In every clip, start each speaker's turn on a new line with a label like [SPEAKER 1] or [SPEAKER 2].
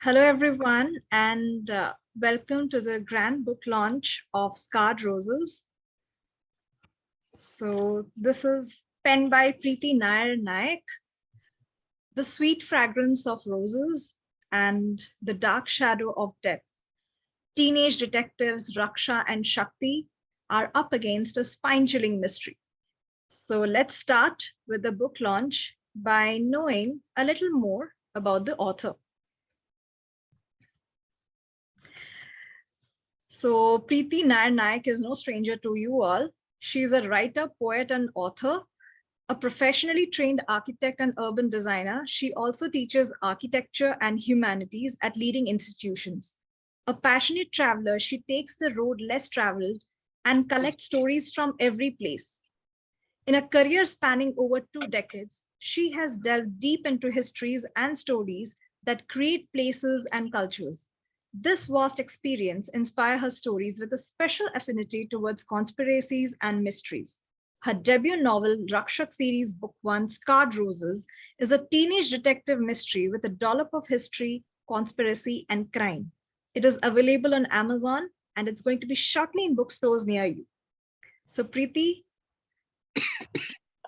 [SPEAKER 1] Hello, everyone, and welcome to the grand book launch of Scarred Roses. So, this is penned by Preeti Nair Nayak, The Sweet Fragrance of Roses and the Dark Shadow of Death. Teenage detectives Raksha and Shakti are up against a spine chilling mystery. So, let's start with the book launch by knowing a little more about the author. So Preeti Nair Nayak is no stranger to you all. She's a writer, poet, and author, a professionally trained architect and urban designer. She also teaches architecture and humanities at leading institutions. A passionate traveler, she takes the road less traveled and collects stories from every place. In a career spanning over 2 decades, she has delved deep into histories and stories that create places and cultures. This vast experience inspires her stories with a special affinity towards conspiracies and mysteries. Her debut novel, Rakshak series book 1, Scarred Roses, is a teenage detective mystery with a dollop of history, conspiracy, and crime. It is available on Amazon and it's going to be shortly in bookstores near you. So, Preeti,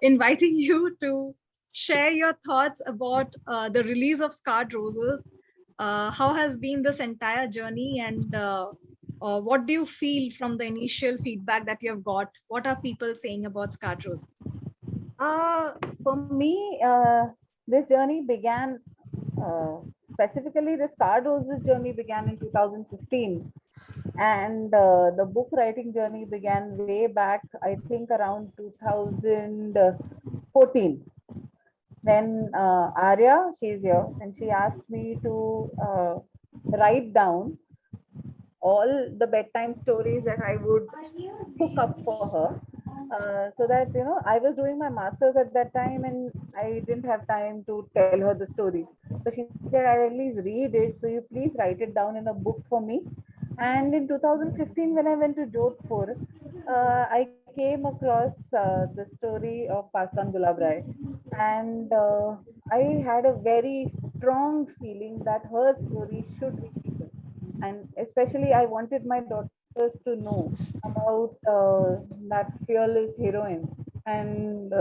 [SPEAKER 1] inviting you to share your thoughts about the release of Scarred Roses. How has been this entire journey, and what do you feel from the initial feedback that you have got? What are people saying about Scarred Roses?
[SPEAKER 2] For me, this journey began, uh, specifically the Scarred Roses journey began in 2015. And the book writing journey began way back, I think around 2014. When Arya, she's here, and she asked me to write down all the bedtime stories that I would cook up for her. So that I was doing my masters at that time, and I didn't have time to tell her the stories. So she said, "I at least read it. So you please write it down in a book for me." And in 2015, when I went to Jodhpur, I came across the story of Paswan Gulab Rai, and I had a very strong feeling that her story should be written, and especially I wanted my daughters to know about that fearless heroine, and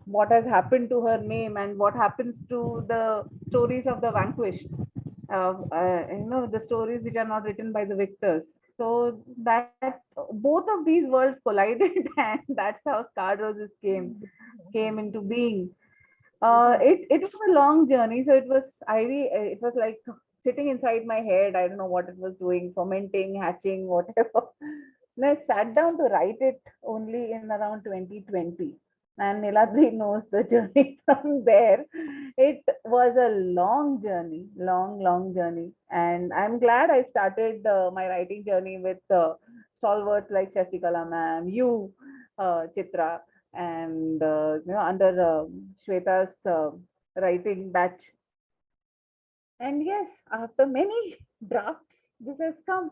[SPEAKER 2] what has happened to her name, and what happens to the stories of the vanquished, the stories which are not written by the victors. So that both of these worlds collided and that's how Scarred Roses came into being. It was a long journey, so it was like sitting inside my head. I don't know what it was doing, fermenting, hatching, whatever. And I sat down to write it only in around 2020. And Niladri knows the journey from there. It was a long journey, long journey. And I'm glad I started my writing journey with stalwarts like Shashikala ma'am, you, Chitra, and under Shweta's writing batch. And yes, after many drafts, this has come.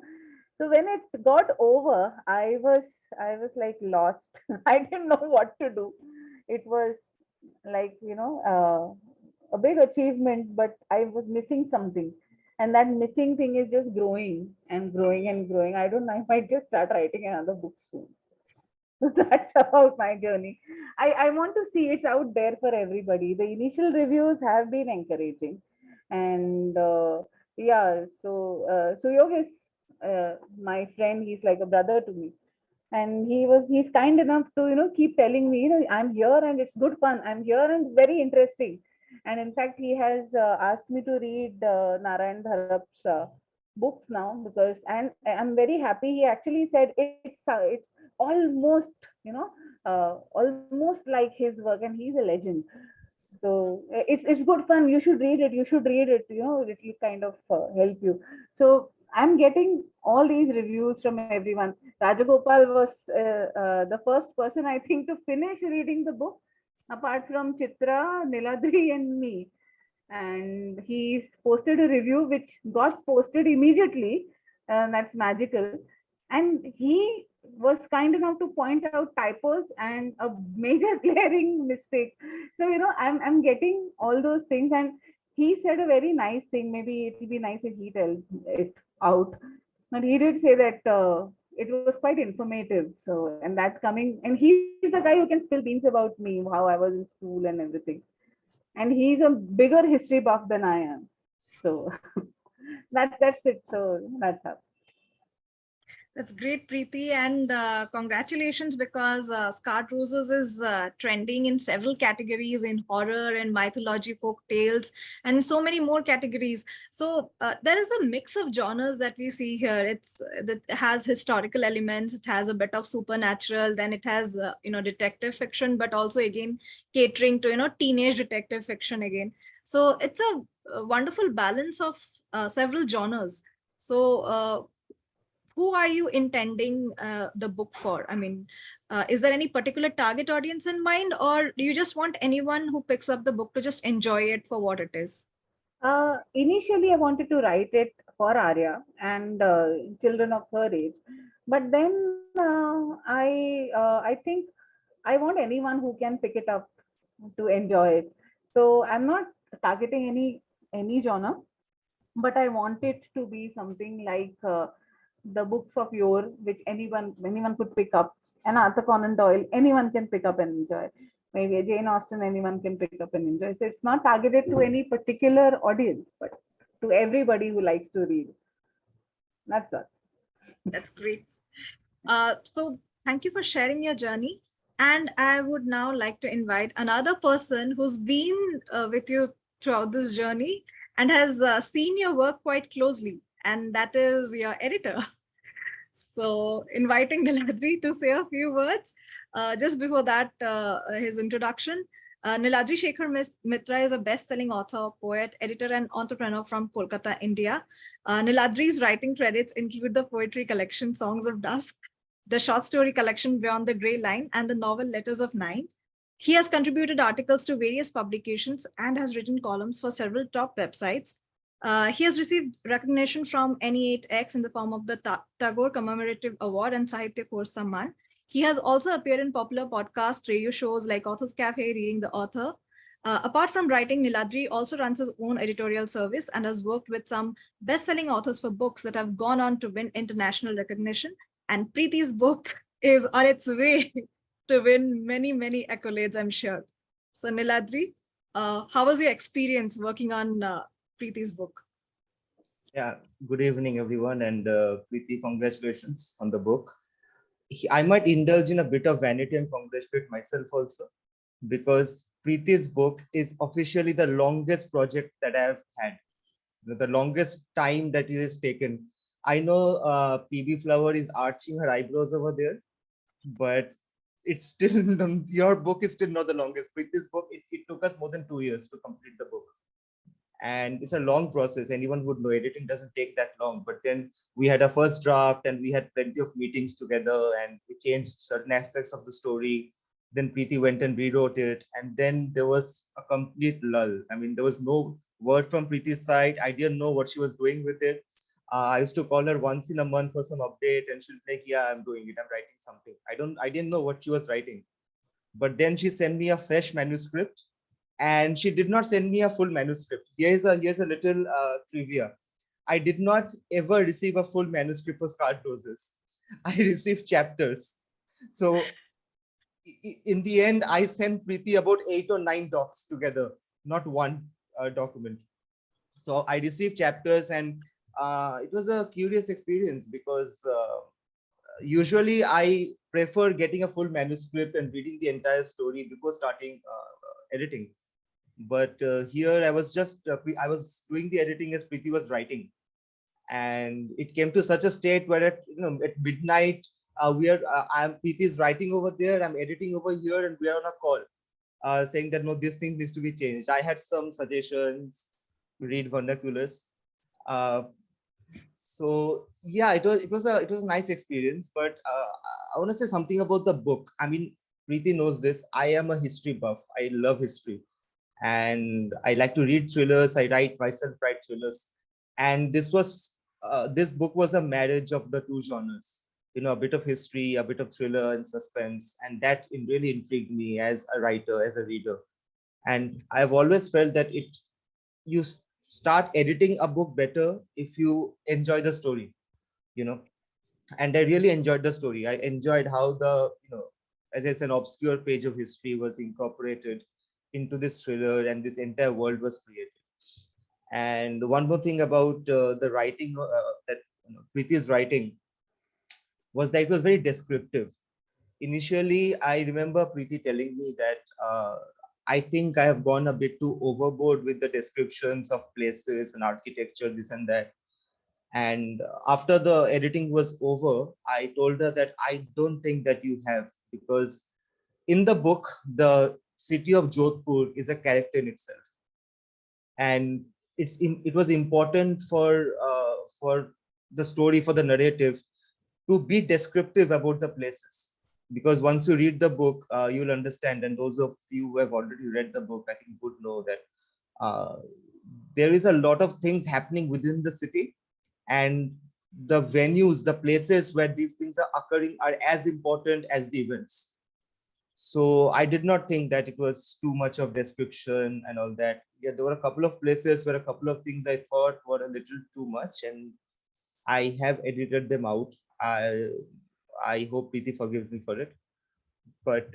[SPEAKER 2] So when it got over, I was like lost. I didn't know what to do. It was like a big achievement, but I was missing something. And that missing thing is just growing and growing and growing. I don't know. I might just start writing another book soon. That's about my journey. I want to see it's out there for everybody. The initial reviews have been encouraging. And yeah, so Suyog is my friend. He's like a brother to me. And he's kind enough to, keep telling me, I'm here and it's good fun. I'm here and it's very interesting. And in fact, he has asked me to read Narayan Dharap's books now, because, and I'm very happy. He actually said it's almost, almost like his work, and he's a legend. So it's good fun. You should read it. You should read it. It will kind of help you. So I'm getting all these reviews from everyone. Rajagopal was the first person, I think, to finish reading the book, apart from Chitra, Niladri, and me. And he's posted a review which got posted immediately. That's magical. And he was kind enough to point out typos and a major glaring mistake. So I'm getting all those things, and he said a very nice thing. Maybe it will be nice if he tells it out. But he did say that it was quite informative. So, and that's coming, and he's the guy who can spill beans about me, how I was in school and everything. And he's a bigger history buff than I am. So that's it. So that's how.
[SPEAKER 1] That's great, Preeti, and congratulations, because Scarred Roses is trending in several categories, in horror and mythology, folk tales, and so many more categories. So there is a mix of genres that we see here. It's that has historical elements, it has a bit of supernatural, then it has detective fiction, but also again catering to teenage detective fiction again. So it's a wonderful balance of several genres. So who are you intending the book for? I mean, is there any particular target audience in mind, or do you just want anyone who picks up the book to just enjoy it for what it is?
[SPEAKER 2] Initially, I wanted to write it for Arya and children of her age, but then I think I want anyone who can pick it up to enjoy it. So I'm not targeting any genre, but I want it to be something like the books of yore, which anyone could pick up, and Arthur Conan Doyle, anyone can pick up and enjoy. Maybe Jane Austen, anyone can pick up and enjoy. So it's not targeted to any particular audience, but to everybody who likes to read. That's all.
[SPEAKER 1] That's great. So thank you for sharing your journey. And I would now like to invite another person who's been with you throughout this journey and has seen your work quite closely, and that is your editor. So inviting Niladri to say a few words. Just before that, his introduction. Niladri Shekhar Mitra is a best-selling author, poet, editor, and entrepreneur from Kolkata, India. Niladri's writing credits include the poetry collection Songs of Dusk, the short story collection Beyond the Grey Line, and the novel Letters of Nine. He has contributed articles to various publications and has written columns for several top websites. He has received recognition from NE8X in the form of the Tagore Commemorative Award and Sahitya Course Samman. He has also appeared in popular podcast radio shows like Author's Cafe, Reading the Author. Apart from writing, Niladri also runs his own editorial service and has worked with some best-selling authors for books that have gone on to win international recognition. And Preeti's book is on its way to win many, many accolades, I'm sure. So Niladri, how was your experience working on Preeti's book?
[SPEAKER 3] Yeah, good evening, everyone, and Preeti, congratulations on the book. I might indulge in a bit of vanity and congratulate myself also, because Preeti's book is officially the longest project that I have had, the longest time that it has taken. I know PB Flower is arching her eyebrows over there, but it's still, your book is still not the longest. Preeti's book, it took us more than 2 years to complete the book. And it's a long process. Anyone would know editing doesn't take that long. But then we had a first draft and we had plenty of meetings together and we changed certain aspects of the story. Then Preeti went and rewrote it. And then there was a complete lull. I mean, there was no word from Preeti's side. I didn't know what she was doing with it. I used to call her once in a month for some update and she'll be like, yeah, I'm doing it. I'm writing something. I didn't know what she was writing. But then she sent me a fresh manuscript, and she did not send me a full manuscript. Here's a little trivia. I did not ever receive a full manuscript for Scarred Roses. I received chapters. So in the end, I sent Preeti about 8 or 9 docs together, not one document. So I received chapters, and it was a curious experience because usually I prefer getting a full manuscript and reading the entire story before starting editing. But here I was I was doing the editing as Preeti was writing, and it came to such a state where at midnight Preeti is writing over there, I'm editing over here, and we are on a call saying that no, this thing needs to be changed. I had some suggestions, read vernaculars. Uh, so yeah, it was a nice experience. But I want to say something about the book. I mean, Preeti knows this. I am a history buff. I love history, and I like to read thrillers. I write thrillers, and this book was a marriage of the two genres. A bit of history, a bit of thriller and suspense, and that really intrigued me as a writer, as a reader. And I've always felt that you start editing a book better if you enjoy the story, you know. And I really enjoyed the story. I enjoyed how the, as I said, an obscure page of history was incorporated into this thriller, and this entire world was created. And one more thing about the writing, that Preeti's writing, was that it was very descriptive. Initially, I remember Preeti telling me that I think I have gone a bit too overboard with the descriptions of places and architecture, this and that. And after the editing was over, I told her that I don't think that you have, because in the book, the city of Jodhpur is a character in itself. And it was important for the story, for the narrative, to be descriptive about the places, because once you read the book, you'll understand. And those of you who have already read the book, I think, would know that uh, there is a lot of things happening within the city, and the venues, the places where these things are occurring, are as important as the events. So I did not think that it was too much of description and all that. Yeah, there were a couple of places where a couple of things I thought were a little too much, and I have edited them out. I hope Preeti forgives me for it. But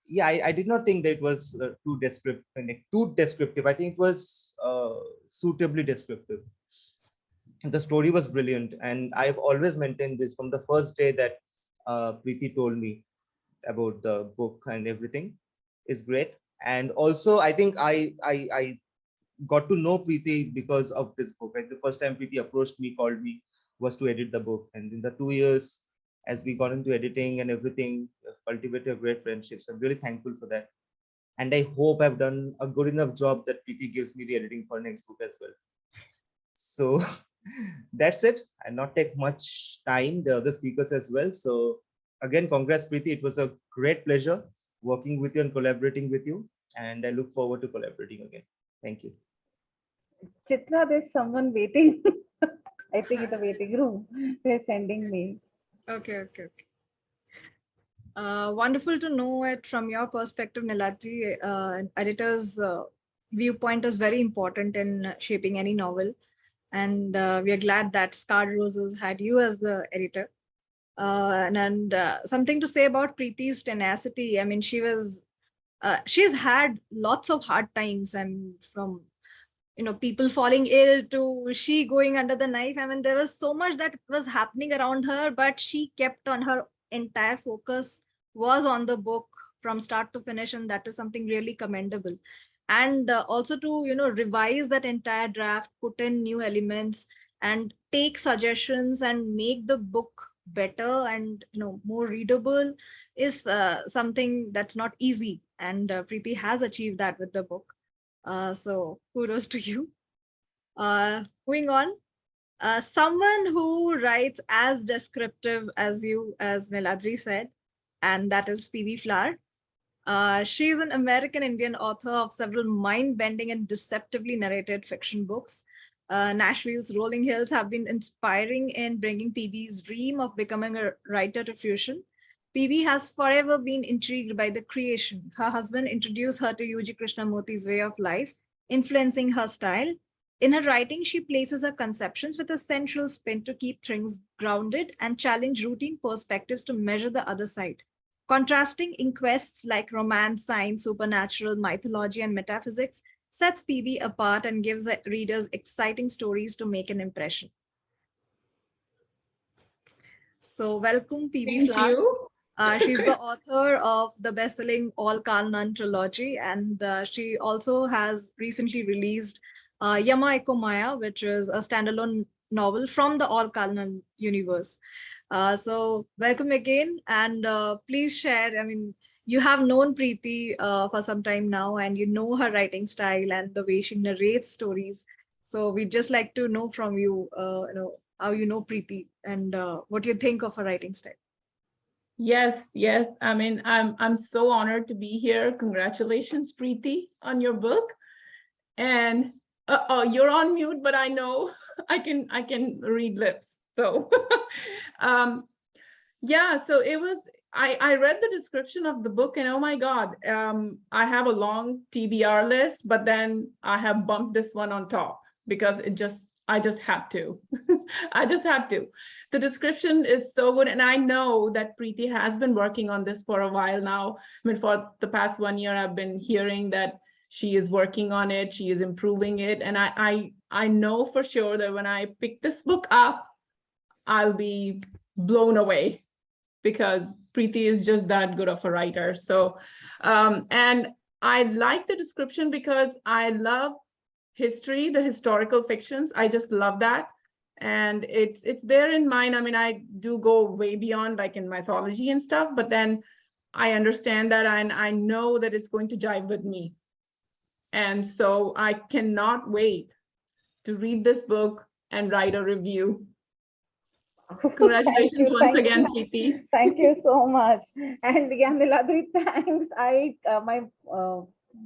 [SPEAKER 3] yeah, I did not think that it was too descriptive. Too descriptive. I think it was suitably descriptive. The story was brilliant, and I've always maintained this from the first day that Preeti told me about the book, and everything is great. And also, I think I got to know Preeti because of this book. Like the first time Preeti approached me, called me, was to edit the book. And in the 2 years, as we got into editing and everything, cultivated a great friendships. I'm really thankful for that. And I hope I've done a good enough job that Preeti gives me the editing for next book as well. So that's it. I'll not take much time, the other speakers as well. So again, congrats, Preeti. It was a great pleasure working with you and collaborating with you. And I look forward to collaborating again. Thank you.
[SPEAKER 2] Chitra, there's someone waiting. I think in the waiting room. They're sending me.
[SPEAKER 1] Okay. Wonderful to know it from your perspective, Niladri. Editor's viewpoint is very important in shaping any novel. And we are glad that Scarred Roses had you as the editor. And something to say about Preeti's tenacity. I mean, she's had lots of hard times, and from people falling ill to she going under the knife. I mean, there was so much that was happening around her, but she kept on, her entire focus was on the book from start to finish, and that is something really commendable. And also to revise that entire draft, put in new elements, and take suggestions and make the book better and more readable is something that's not easy, and Preeti has achieved that with the book. So kudos to you. Moving on, someone who writes as descriptive as you, as Niladri said, and that is PV Flower. She is an American Indian author of several mind-bending and deceptively narrated fiction books. Nashville's rolling hills have been inspiring in bringing PB's dream of becoming a writer to fruition. PB has forever been intrigued by the creation. Her husband introduced her to UG Krishnamurti's way of life, influencing her style. In her writing, she places her conceptions with a central spin to keep things grounded and challenge routine perspectives to measure the other side. Contrasting inquests like romance, science, supernatural, mythology, and metaphysics sets PB apart and gives readers exciting stories to make an impression. So welcome, PB
[SPEAKER 4] Thank
[SPEAKER 1] Flower.
[SPEAKER 4] you.
[SPEAKER 1] She's the author of the best-selling All Carl Nunn trilogy, and she also has recently released Yama Eko Maya, which is a standalone novel from the All Carl Nunn universe. So welcome again, and please share. I mean, you have known Preeti for some time now, and you know her writing style and the way she narrates stories. So we'd just like to know from you, how you know Preeti and what you think of her writing style.
[SPEAKER 4] Yes. I mean, I'm so honored to be here. Congratulations, Preeti, on your book. And oh, you're on mute, but I know I can read lips. So yeah, so I read the description of the book and oh my God, I have a long TBR list, but then I have bumped this one on top because I just have to. I just have to. The description is so good. And I know that Preeti has been working on this for a while now. I mean, for the past 1 year, I've been hearing that she is working on it, she is improving it. And I know for sure that when I pick this book up, I'll be blown away because Preeti is just that good of a writer. So, and I like the description because I love history, the historical fictions. I just love that. And it's there in mine. I mean, I do go way beyond like in mythology and stuff, but then I understand that and I know that it's going to jive with me. And so I cannot wait to read this book and write a review. Congratulations once again, Preeti.
[SPEAKER 2] Thank you so much. And yeah, Niladri, thanks. My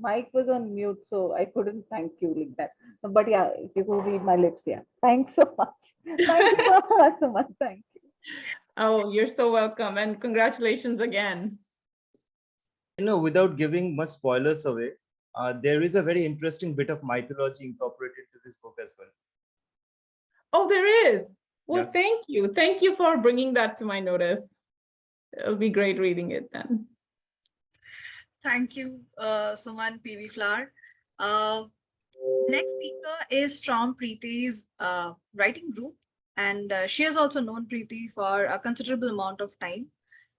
[SPEAKER 2] mic was on mute, so I couldn't thank you like that. But yeah, if you could read my lips, yeah. Thanks so much. Thank you so much, Suman. Thank you.
[SPEAKER 4] Oh, you're so welcome. And congratulations again.
[SPEAKER 3] Without giving much spoilers away, there is a very interesting bit of mythology incorporated to this book as well.
[SPEAKER 4] Oh, there is. Well,
[SPEAKER 3] Yeah.
[SPEAKER 4] thank you. Thank you for bringing that to my notice. It'll be great reading it then.
[SPEAKER 1] Thank you, Suman PV Flower. Next speaker is from Preeti's writing group, and she has also known Preeti for a considerable amount of time.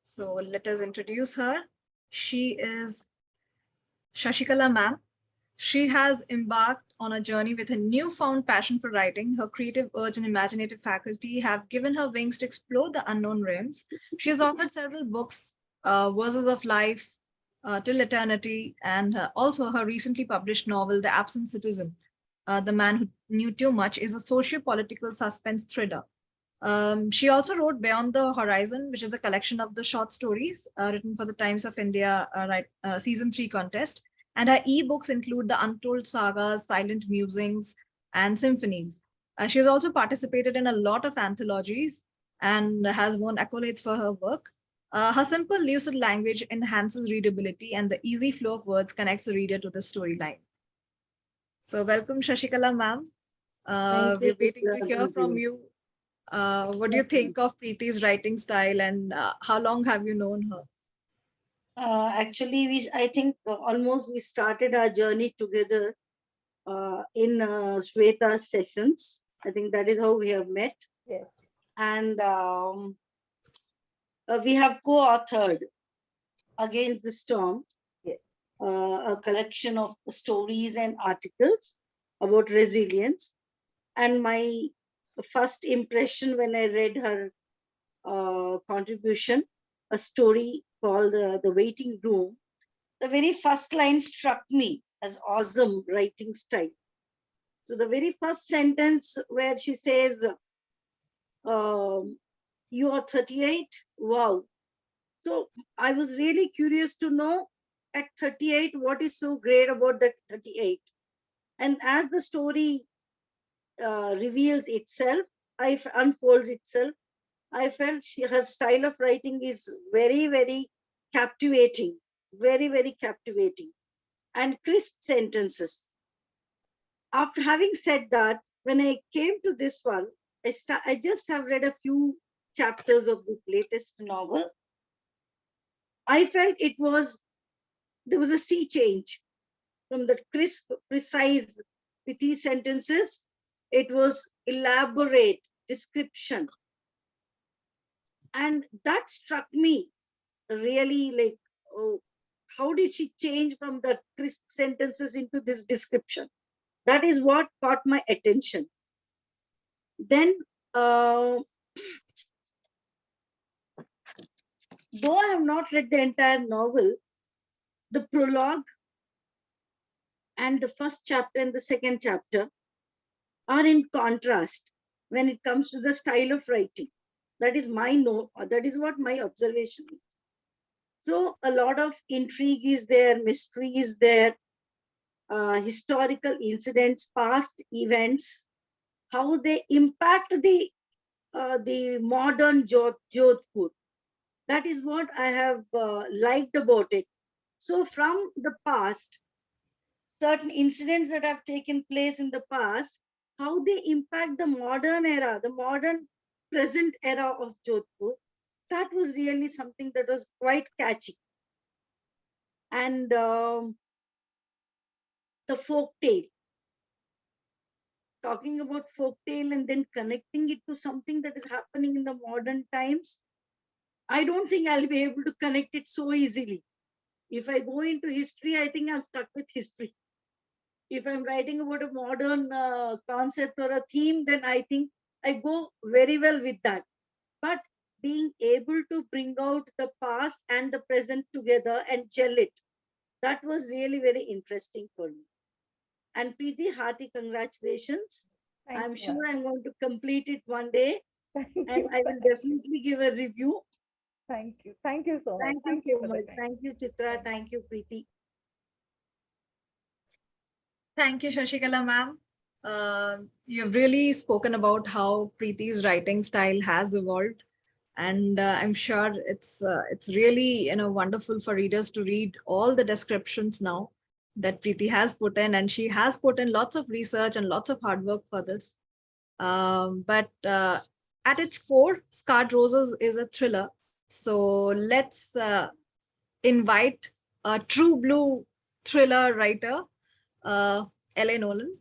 [SPEAKER 1] So let us introduce her. She is Shashikala ma'am. She has embarked on a journey with a newfound passion for writing. Her creative urge and imaginative faculty have given her wings to explore the unknown realms. She has authored several books, Verses of Life, Till Eternity, and also her recently published novel, The Absent Citizen, The Man Who Knew Too Much, is a socio-political suspense thriller. She also wrote Beyond the Horizon, which is a collection of the short stories written for the Times of India Season 3 contest. And her ebooks include The Untold Sagas, Silent Musings, and Symphonies. She has also participated in a lot of anthologies and has won accolades for her work. Her simple, lucid language enhances readability, and the easy flow of words connects the reader to the storyline. So welcome, Shashikala ma'am. We're waiting to hear from you. What do you think of Preeti's writing style, and how long have you known her?
[SPEAKER 5] Actually, I think almost we started our journey together in Shweta's sessions. I think that is how we have met.
[SPEAKER 2] Yes.
[SPEAKER 5] And we have co-authored Against the Storm,
[SPEAKER 2] yes,
[SPEAKER 5] a collection of stories and articles about resilience. And my first impression when I read her contribution, a story called The Waiting Room, the very first line struck me as awesome writing style. So the very first sentence where she says, you are 38, wow. So I was really curious to know at 38, what is so great about that 38? And as the story reveals itself, unfolds itself, I felt her style of writing is very, very captivating, very, very captivating, and crisp sentences. After having said that, when I came to this one, I just have read a few chapters of this latest novel. I felt there was a sea change from the crisp, precise, pithy sentences. It was elaborate description. And that struck me really like, oh, how did she change from the crisp sentences into this description? That is what caught my attention. Then, though I have not read the entire novel, the prologue and the first chapter and the second chapter are in contrast when it comes to the style of writing. That is that is what my observation is. So a lot of intrigue is there, mystery is there, historical incidents, past events, how they impact the modern Jodhpur. That is what I have liked about it. So from the past, certain incidents that have taken place in the past, how they impact the modern era, the modern present era of Jodhpur, that was really something that was quite catchy. And the folk tale, talking about folk tale and then connecting it to something that is happening in the modern times, I don't think I'll be able to connect it so easily. If I go into history, I think I'm stuck with history. If I'm writing about a modern concept or a theme, then I think I go very well with that. But being able to bring out the past and the present together and gel it, that was really very interesting for me. And Preeti, hearty congratulations.
[SPEAKER 2] Thank
[SPEAKER 5] I'm
[SPEAKER 2] you.
[SPEAKER 5] sure I'm going to complete it one day,
[SPEAKER 2] Thank
[SPEAKER 5] and
[SPEAKER 2] you.
[SPEAKER 5] I will definitely give a review.
[SPEAKER 2] Thank you. Thank you so much.
[SPEAKER 5] Thank you so
[SPEAKER 2] for the
[SPEAKER 5] much.
[SPEAKER 2] time.
[SPEAKER 5] Thank you, Chitra. Thank you, Preeti.
[SPEAKER 1] Thank you, Shashikala ma'am. You've really spoken about how Preeti's writing style has evolved, and I'm sure it's really wonderful for readers to read all the descriptions now that Preeti has put in, and she has put in lots of research and lots of hard work for this. But at its core, Scarred Roses is a thriller. So let's invite a true blue thriller writer, uh, L.A. Nolan.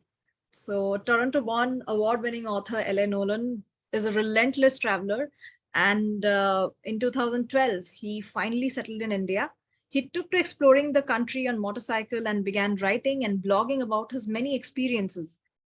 [SPEAKER 1] So, Toronto born award winning author L.A. Nolan is a relentless traveler. And in 2012, he finally settled in India. He took to exploring the country on motorcycle and began writing and blogging about his many experiences.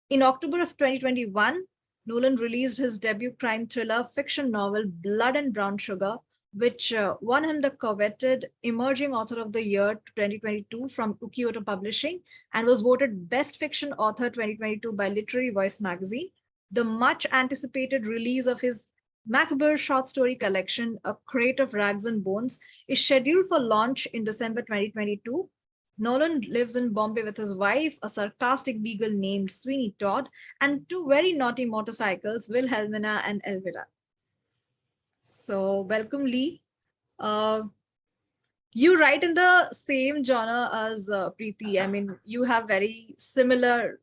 [SPEAKER 1] In October of 2021, Nolan released his debut crime thriller fiction novel Blood and Brown Sugar, which won him the coveted Emerging Author of the Year 2022 from Ukiyoto Publishing and was voted Best Fiction Author 2022 by Literary Voice magazine. The much anticipated release of his Macabre short story collection, A Crate of Rags and Bones, is scheduled for launch in December 2022. Nolan lives in Bombay with his wife, a sarcastic beagle named Sweeney Todd, and two very naughty motorcycles, Wilhelmina and Elvira. So, welcome, Lee. Uh, you write in the same genre as Preeti. I mean, you have very similar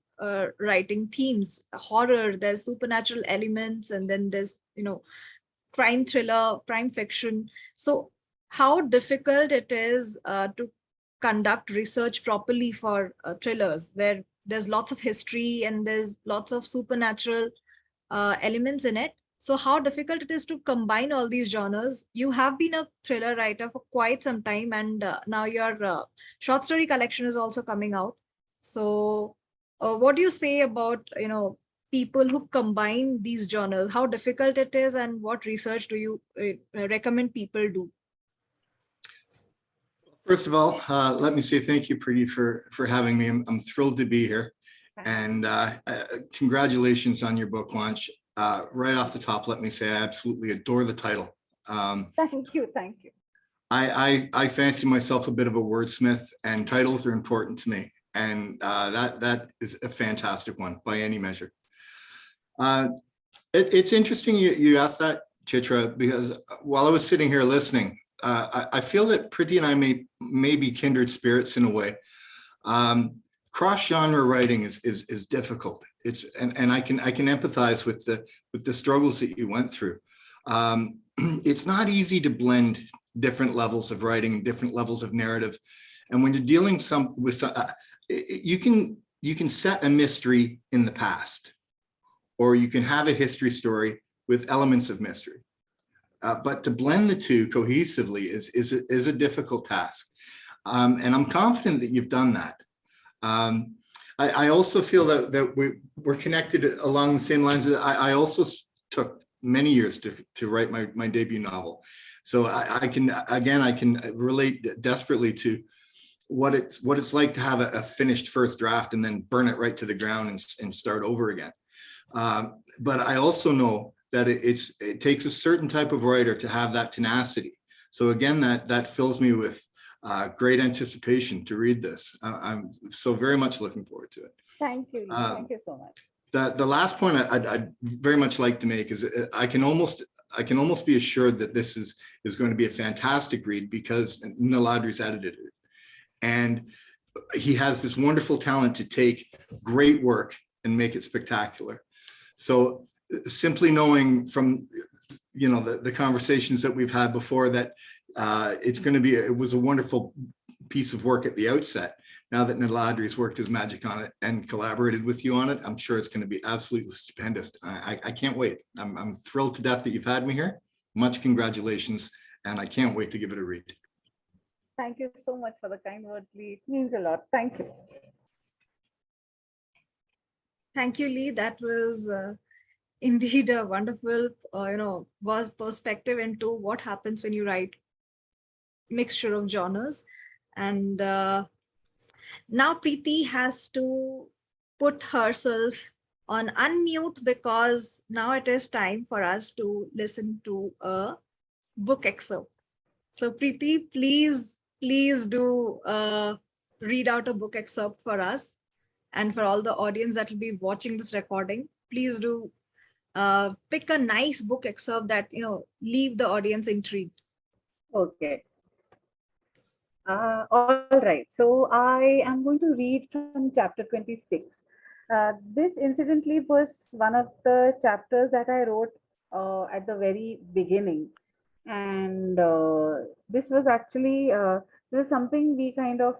[SPEAKER 1] writing themes: horror, there's supernatural elements, and then there's crime thriller, crime fiction. So, how difficult it is to conduct research properly for thrillers, where there's lots of history and there's lots of supernatural elements in it. So how difficult it is to combine all these genres. You have been a thriller writer for quite some time, and now your short story collection is also coming out. So what do you say about people who combine these genres? How difficult it is, and what research do you recommend people do?
[SPEAKER 6] First of all, let me say thank you, Preeti, for having me. I'm thrilled to be here, and congratulations on your book launch. Right off the top, let me say I absolutely adore the title.
[SPEAKER 2] Thank you. Thank you.
[SPEAKER 6] I fancy myself a bit of a wordsmith, and titles are important to me, and that is a fantastic one by any measure. It's interesting you asked that, Chitra, because while I was sitting here listening, I feel that Preeti and I may be kindred spirits in a way. Cross-genre writing is difficult. And I can empathize with the struggles that you went through. It's not easy to blend different levels of writing, different levels of narrative, and when you're dealing you can set a mystery in the past, or you can have a history story with elements of mystery. But to blend the two cohesively is a difficult task. And I'm confident that you've done that. I also feel that we're connected along the same lines. I also took many years to write my debut novel. So I can relate desperately to what it's like to have a finished first draft and then burn it right to the ground and start over again. But I also know that it takes a certain type of writer to have that tenacity. So again, that fills me with great anticipation to read this. I'm so very much looking forward to it.
[SPEAKER 2] Thank you. Thank you so much.
[SPEAKER 6] The last point I'd very much like to make is I can almost be assured that this is going to be a fantastic read because Niladri's edited it. And he has this wonderful talent to take great work and make it spectacular. So simply knowing from, you know, the conversations that we've had before that it was a wonderful piece of work at the outset. Now that Niladri's worked his magic on it and collaborated with you on it, I'm sure it's going to be absolutely stupendous. I can't wait. I'm thrilled to death that you've had me here. Much congratulations. And I can't wait to give it a read.
[SPEAKER 2] Thank you so much for the kind words, Lee. It means a lot. Thank you.
[SPEAKER 1] Thank you, Lee. That was indeed a wonderful, was perspective into what happens when you write mixture of genres. And now Preeti has to put herself on unmute because now it is time for us to listen to a book excerpt. So Preeti, please do read out a book excerpt for us and for all the audience that will be watching this recording. Please do pick a nice book excerpt that, leave the audience intrigued.
[SPEAKER 2] Okay. All right. So I am going to read from chapter 26. This incidentally was one of the chapters that I wrote at the very beginning. And this was actually, this is something we kind of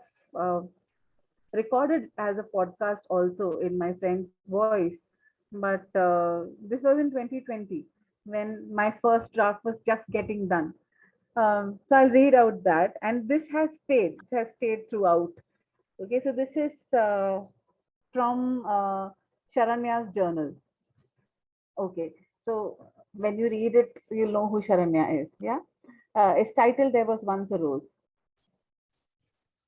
[SPEAKER 2] recorded as a podcast also in my friend's voice. But this was in 2020 when my first draft was just getting done. So I'll read out that, and this has stayed throughout. Okay, so this is from Sharanya's journal. Okay, so when you read it, you'll know who Sharanya is. Yeah, it's titled "There Was Once a Rose."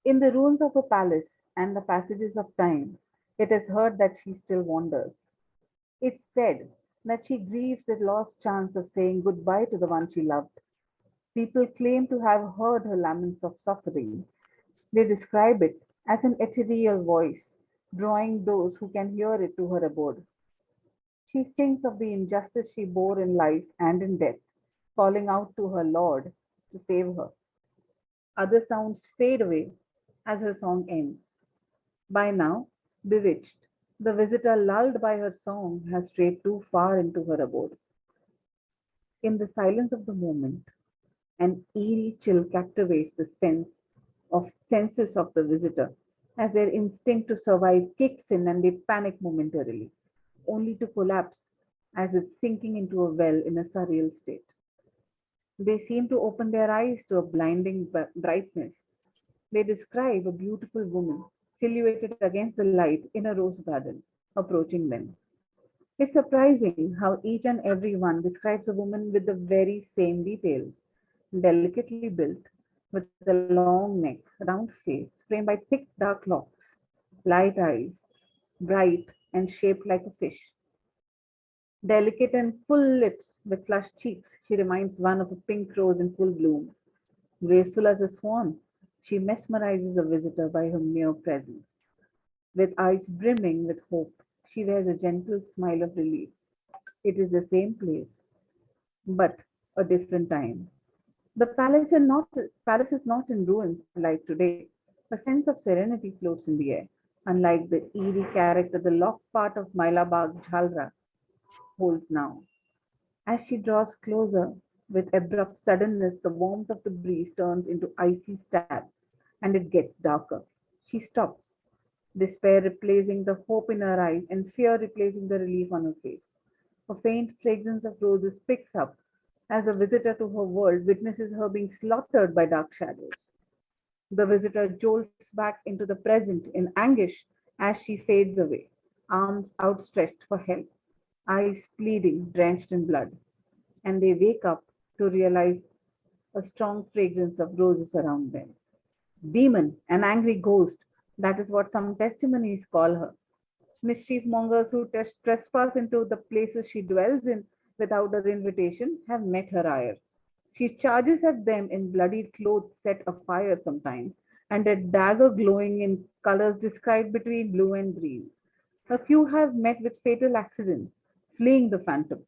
[SPEAKER 2] In the ruins of a palace and the passages of time, it is heard that she still wanders. It's said that she grieves the lost chance of saying goodbye to the one she loved. People claim to have heard her laments of suffering. They describe it as an ethereal voice, drawing those who can hear it to her abode. She sings of the injustice she bore in life and in death, calling out to her Lord to save her. Other sounds fade away as her song ends. By now, bewitched, the visitor lulled by her song has strayed too far into her abode. In the silence of the moment, an eerie chill captivates the senses of the visitor as their instinct to survive kicks in and they panic momentarily, only to collapse as if sinking into a well in a surreal state. They seem to open their eyes to a blinding brightness. They describe a beautiful woman silhouetted against the light in a rose garden, approaching them. It's surprising how each and every one describes a woman with the very same details, delicately built, with a long neck, round face, framed by thick dark locks, light eyes, bright and shaped like a fish. Delicate and full lips with flushed cheeks, she reminds one of a pink rose in full bloom. Graceful as a swan, she mesmerizes a visitor by her mere presence. With eyes brimming with hope, she wears a gentle smile of relief. It is the same place, but a different time. Palace is not in ruins like today. A sense of serenity floats in the air, unlike the eerie character the locked part of Mailabag Jhalra holds now. As she draws closer, with abrupt suddenness, the warmth of the breeze turns into icy stabs, and it gets darker. She stops, despair replacing the hope in her eyes and fear replacing the relief on her face. A faint fragrance of roses picks up as the visitor to her world witnesses her being slaughtered by dark shadows. The visitor jolts back into the present in anguish as she fades away, arms outstretched for help, eyes pleading, drenched in blood. And they wake up to realize a strong fragrance of roses around them. Demon, an angry ghost, that is what some testimonies call her. Mischief mongers who trespass into the places she dwells in without her invitation have met her ire. She charges at them in bloodied clothes set afire sometimes, and a dagger glowing in colors described between blue and green. A few have met with fatal accidents, fleeing the phantom.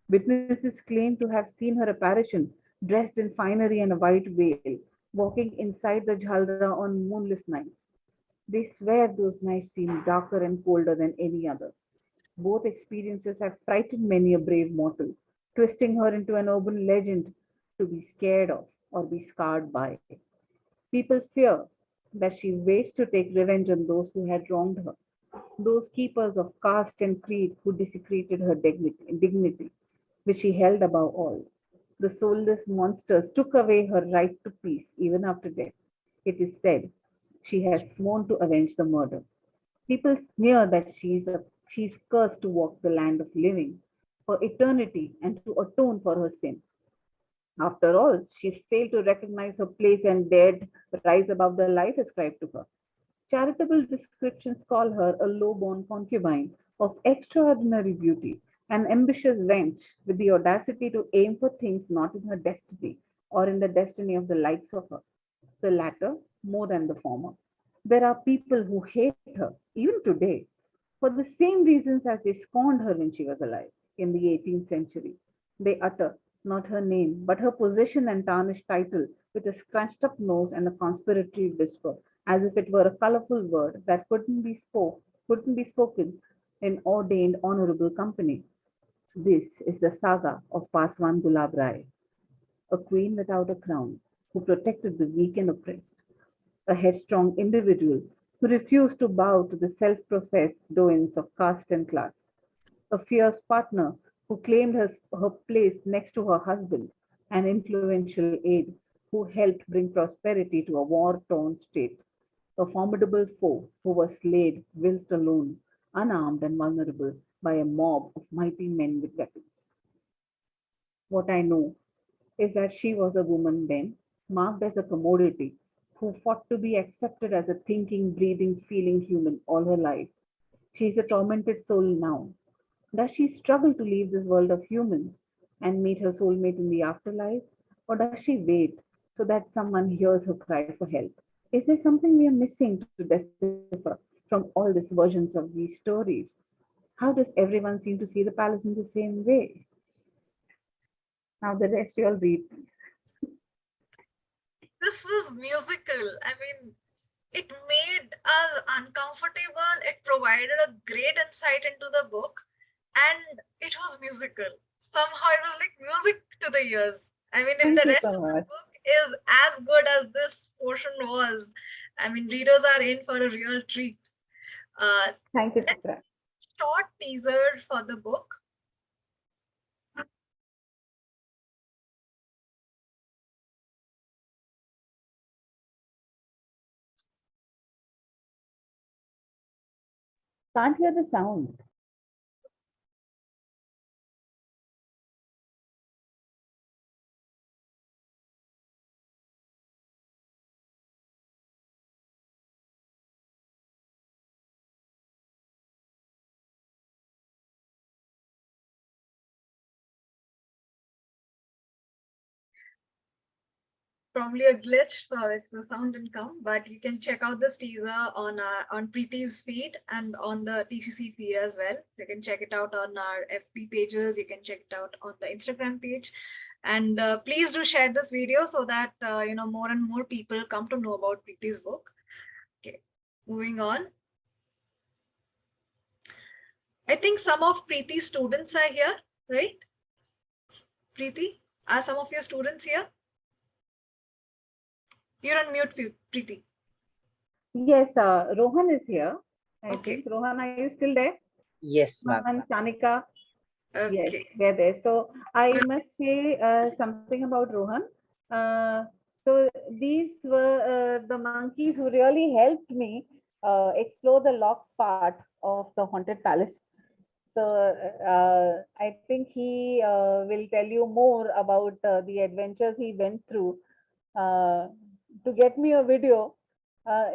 [SPEAKER 2] Witnesses claim to have seen her apparition dressed in finery and a white veil, walking inside the Jhaldra on moonless nights. They swear those nights seem darker and colder than any other. Both experiences have frightened many a brave mortal, twisting her into an urban legend to be scared of or be scarred by. People fear that she waits to take revenge on those who had wronged her, those keepers of caste and creed who desecrated her dignity, which she held above all. The soulless monsters took away her right to peace even after death. It is said she has sworn to avenge the murder. People sneer that she's cursed to walk the land of living for eternity and to atone for her sins. After all, she failed to recognize her place and dared rise above the life ascribed to her. Charitable descriptions call her a low born concubine of extraordinary beauty, an ambitious wench with the audacity to aim for things not in her destiny or in the destiny of the likes of her, the latter more than the former. There are people who hate her, even today, for the same reasons as they scorned her when she was alive in the 18th century. They utter not her name, but her position and tarnished title with a scrunched up nose and a conspiratory whisper, as if it were a colorful word that couldn't be spoken in ordained honorable company. This is the saga of Paswan Gulab Rai, a queen without a crown, who protected the weak and oppressed, a headstrong individual who refused to bow to the self professed doins of caste and class, a fierce partner who claimed her place next to her husband, an influential aide who helped bring prosperity to a war torn state, a formidable foe who was slayed whilst alone, unarmed and vulnerable by a mob of mighty men with weapons. What I know is that she was a woman then, marked as a commodity, who fought to be accepted as a thinking, breathing, feeling human all her life. She is a tormented soul now. Does she struggle to leave this world of humans and meet her soulmate in the afterlife? Or does she wait so that someone hears her cry for help? Is there something we are missing to decipher from all these versions of these stories? How does everyone seem to see the palace in the same way? Now, the rest you'll read, please.
[SPEAKER 1] This was musical. I mean, it made us uncomfortable. It provided a great insight into the book, and it was musical. Somehow it was like music to the ears. I mean, if
[SPEAKER 2] Thank
[SPEAKER 1] the
[SPEAKER 2] you
[SPEAKER 1] rest
[SPEAKER 2] so
[SPEAKER 1] of the
[SPEAKER 2] much.
[SPEAKER 1] book is as good as this portion was, I mean, readers are in for a real treat.
[SPEAKER 2] Thank you,
[SPEAKER 1] Let's
[SPEAKER 2] Chitra.
[SPEAKER 1] short teaser for the book.
[SPEAKER 2] Can't hear the sound.
[SPEAKER 1] Probably a glitch, it's the sound didn't come, but you can check out this teaser on Preeti's feed and on the TCC feed as well. You can check it out on our FB pages. You can check it out on the Instagram page, and please do share this video so that more and more people come to know about Preeti's book. Okay, moving on. I think some of Preeti's students are here, right? Preeti, are some of your students here? You're on mute, Preeti.
[SPEAKER 2] Yes, Rohan is here. I
[SPEAKER 1] Okay.
[SPEAKER 2] think. Rohan, are you still there?
[SPEAKER 7] Yes, ma'am.
[SPEAKER 2] Rohan, Chanika. Yes,
[SPEAKER 1] Okay.
[SPEAKER 2] they're there. So I must say something about Rohan. Uh, so these were the monkeys who really helped me explore the locked part of the haunted palace. So I think he will tell you more about the adventures he went through uh, to get me a video.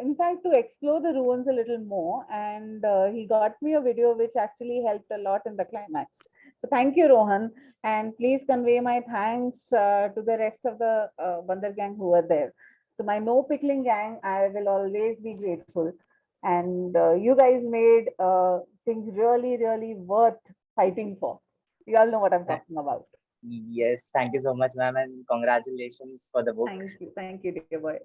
[SPEAKER 2] In fact, to explore the ruins a little more, and he got me a video which actually helped a lot in the climax. So thank you, Rohan, and please convey my thanks to the rest of the Bandar gang who were there. To my no pickling gang, I will always be grateful. And you guys made things really, really worth fighting for. You all know what I'm talking about.
[SPEAKER 7] Yes, thank you so much, ma'am, and congratulations for the book.
[SPEAKER 2] Thank you, dear boy.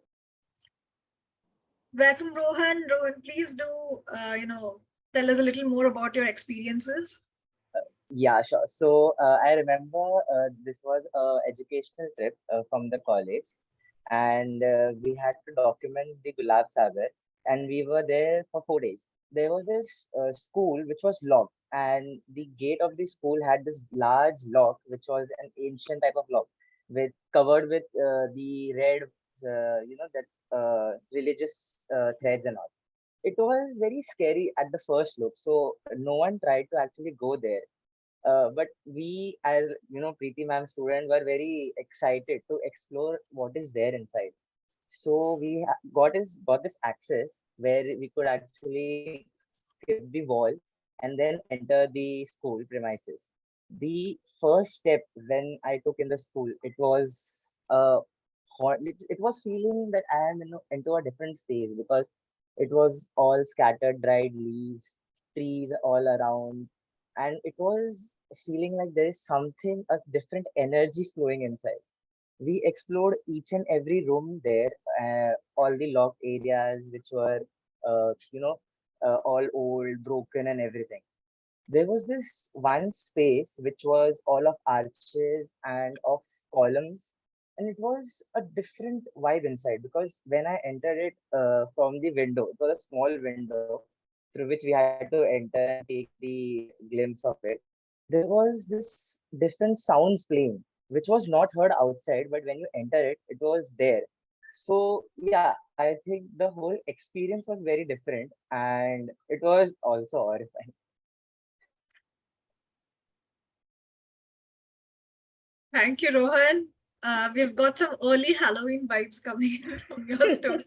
[SPEAKER 1] Welcome, Rohan. Rohan, please do, tell us a little more about your experiences.
[SPEAKER 7] Yeah, sure. So I remember this was a educational trip from the college, and we had to document the Gulab Sagar, and we were there for 4 days. There was this school which was locked, and the gate of the school had this large lock, which was an ancient type of lock, with covered with the red, that religious threads and all. It was very scary at the first look, so no one tried to actually go there. But we, as Preeti ma'am student, were very excited to explore what is there inside. So we got this access where we could actually skip the wall and then enter the school premises. The first step when I took in the school, it was it was feeling that I am into a different phase, because it was all scattered dried leaves, trees all around, and it was feeling like there is something, a different energy flowing inside. We explored each and every room there, all the locked areas which were, all old, broken, and everything. There was this one space which was all of arches and of columns, and it was a different vibe inside, because when I entered it from the window, it was a small window through which we had to enter and take the glimpse of it. There was this different sounds playing, which was not heard outside, but when you enter it, it was there. So yeah, I think the whole experience was very different, and it was also horrifying.
[SPEAKER 1] Thank you, Rohan. We've got some early Halloween vibes coming from your story.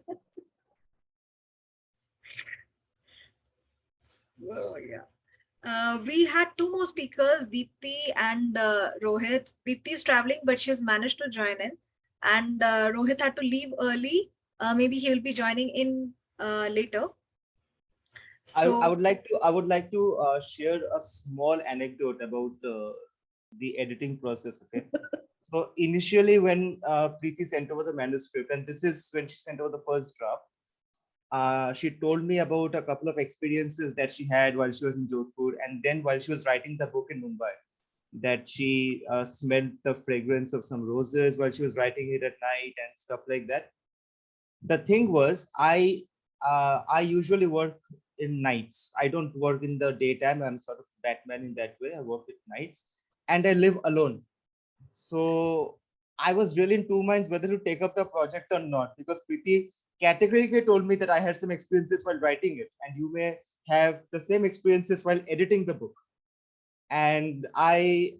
[SPEAKER 1] Oh, yeah. We had two more speakers, Deepti and Rohit. Deepti is traveling, but she's managed to join in. And Rohit had to leave early. Maybe he'll be joining in later. So
[SPEAKER 3] I would like to share a small anecdote about the editing process. Okay. So initially, when Preeti sent over the manuscript, and this is when she sent over the first draft, she told me about a couple of experiences that she had while she was in Jodhpur, and then while she was writing the book in Mumbai, that she smelled the fragrance of some roses while she was writing it at night and stuff like that. The thing was, I usually work in nights. I don't work in the daytime. I'm sort of Batman in that way. I work at nights, and I live alone. So I was really in two minds whether to take up the project or not, because Preeti categorically told me that I had some experiences while writing it, and you may have the same experiences while editing the book. And I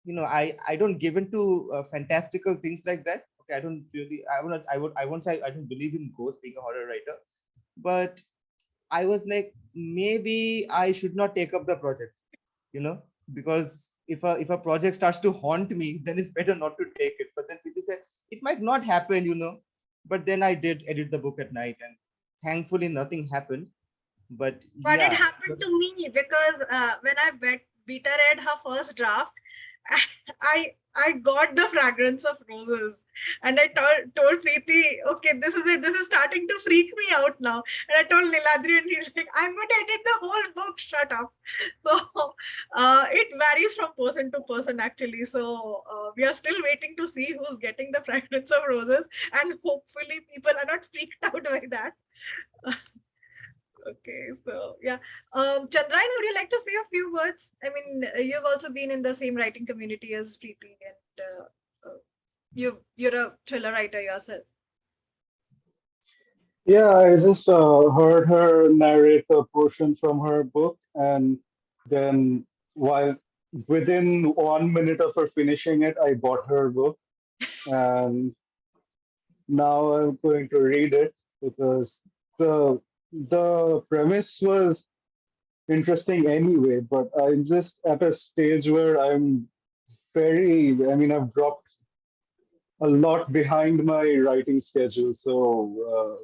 [SPEAKER 3] don't give into fantastical things like that. Okay, I don't really, I won't say I don't believe in ghosts, being a horror writer, but I was like, maybe I should not take up the project, because if a project starts to haunt me, then it's better not to take it. But then people said it might not happen. But then I did edit the book at night, and thankfully nothing happened. But
[SPEAKER 1] But it
[SPEAKER 3] yeah,
[SPEAKER 1] happened to me because when I beta read her first draft, I got the fragrance of roses, and I told Preeti, okay, this is it. This is starting to freak me out now. And I told Niladri, and he's like, I'm going to edit the whole book. Shut up. So it varies from person to person actually. So we are still waiting to see who's getting the fragrance of roses, and hopefully people are not freaked out by that. Okay, so yeah. Chandrayan, would you like to say a few words? I mean, you've also been in the same writing community as Preeti, and you're a thriller writer yourself.
[SPEAKER 8] Yeah, I just heard her narrate a portion from her book, and then while within 1 minute of her finishing it, I bought her book, and now I'm going to read it because the premise was interesting anyway. But I'm just at a stage where I mean, I've dropped a lot behind my writing schedule, so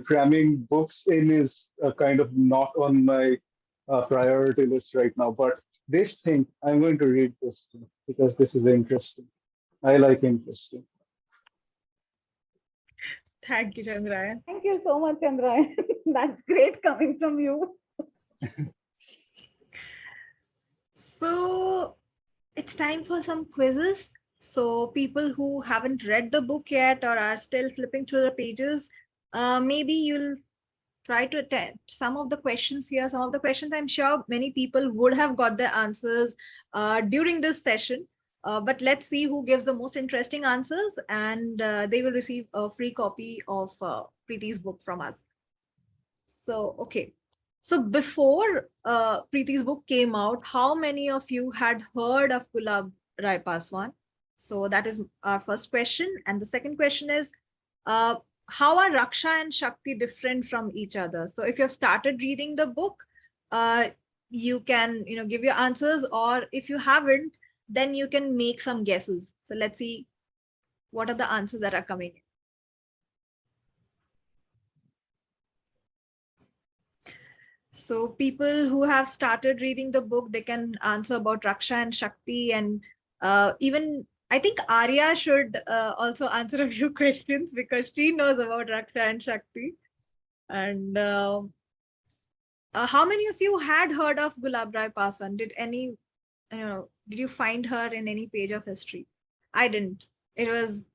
[SPEAKER 8] cramming books in is kind of not on my priority list right now. But this thing, I'm going to read this thing because this is interesting. I like interesting.
[SPEAKER 1] Thank you, Chandrayan.
[SPEAKER 2] Thank you so much, Chandrayan. That's great coming from you.
[SPEAKER 1] So it's time for some quizzes. So people who haven't read the book yet or are still flipping through the pages, maybe you'll try to attempt some of the questions here. Some of the questions I'm sure many people would have got the answers during this session. But let's see who gives the most interesting answers, and they will receive a free copy of Preeti's book from us. So, okay. So before Preeti's book came out, how many of you had heard of Gulab Rai Paswan? So that is our first question. And the second question is, how are Raksha and Shakti different from each other? So if you've started reading the book, you can give your answers, or if you haven't, then you can make some guesses. So let's see what are the answers that are coming. So people who have started reading the book, they can answer about Raksha and Shakti, and even I think Arya should also answer a few questions because she knows about Raksha and Shakti. And how many of you had heard of Gulab Rai Paswan? Did you find her in any page of history? I didn't. It was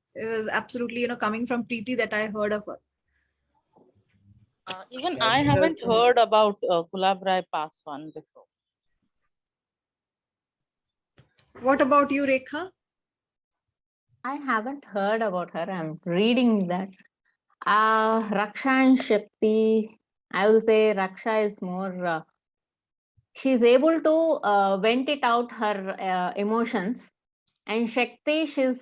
[SPEAKER 1] absolutely coming from Preeti that I heard of her.
[SPEAKER 9] Even
[SPEAKER 3] Yeah,
[SPEAKER 9] I
[SPEAKER 3] these are
[SPEAKER 9] haven't heard about Gulab Rai Paswan before.
[SPEAKER 1] What about you, Rekha?
[SPEAKER 10] I haven't heard about her. I'm reading that. Raksha and Shakti, I will say Raksha is more, she's able to vent it out her emotions, and Shakti, she's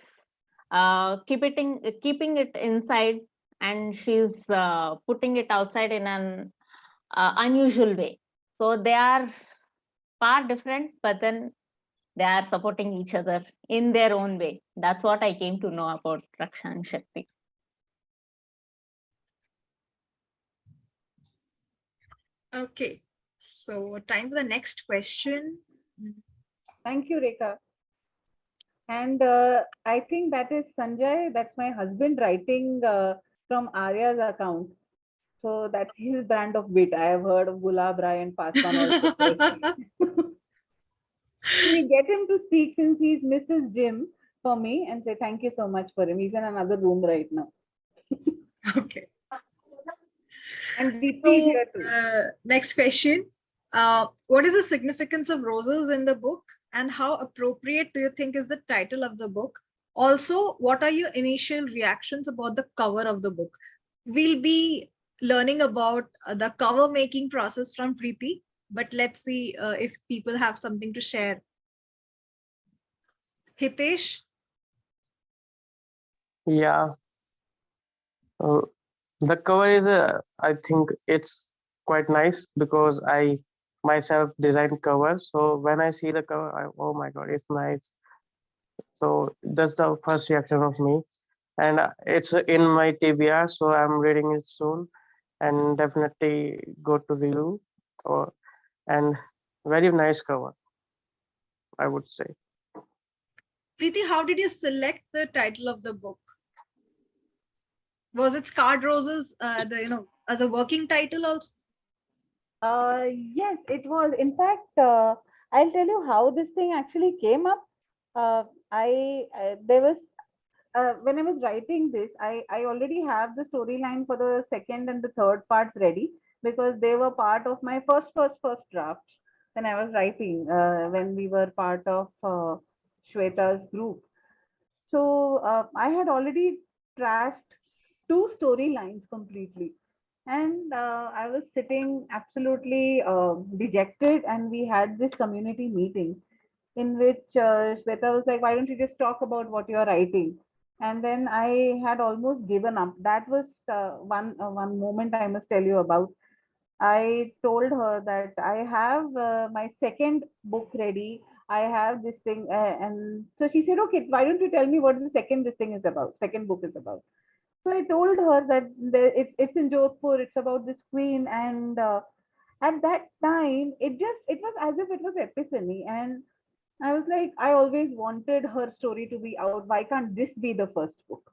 [SPEAKER 10] keeping it inside, and she's putting it outside in an unusual way. So they are far different, but then they are supporting each other in their own way. That's what I came to know about Raksha and Shakti.
[SPEAKER 1] Okay, so time for the next question.
[SPEAKER 2] Thank you, Rekha. And I think that is Sanjay. That's my husband writing from Arya's account. So that's his brand of wit. I have heard of Gulab Rai and Paswan also. We get him to speak since he's Mrs. Jim for me and say thank you so much for him. He's in another room right now.
[SPEAKER 1] Okay.
[SPEAKER 2] And Deepti
[SPEAKER 1] So,
[SPEAKER 2] here too.
[SPEAKER 1] next question. What is the significance of roses in the book, and how appropriate do you think is the title of the book? Also, what are your initial reactions about the cover of the book? We'll be learning about the cover making process from Preeti, but let's see if people have something to share. Hitesh?
[SPEAKER 11] Yeah, the cover is, I think it's quite nice because I myself designed covers. So when I see the cover, oh my God, it's nice. So that's the first reaction of me. And it's in my TBR, so I'm reading it soon and definitely go to review. Or, and very nice cover, I would say.
[SPEAKER 1] Preeti, how did you select the title of the book? Was it Scarred Roses, as a working title also?
[SPEAKER 2] Yes, it was. In fact, I'll tell you how this thing actually came up. There was when I was writing this, I already have the storyline for the second and the third parts ready because they were part of my first draft when I was writing when we were part of Shweta's group. So I had already trashed two storylines completely. And I was sitting absolutely dejected, and we had this community meeting in which Shweta was like, "Why don't you just talk about what you're writing?" And then I had almost given up. That was one moment I must tell you about. I told her that I have my second book ready. I have this thing, and so she said, "Okay, why don't you tell me what the second this thing is about? Second book is about." So I told her that it's in Jodhpur. It's about this queen, and at that time, it was as if it was epiphany, and I was like, I always wanted her story to be out. Why can't this be the first book?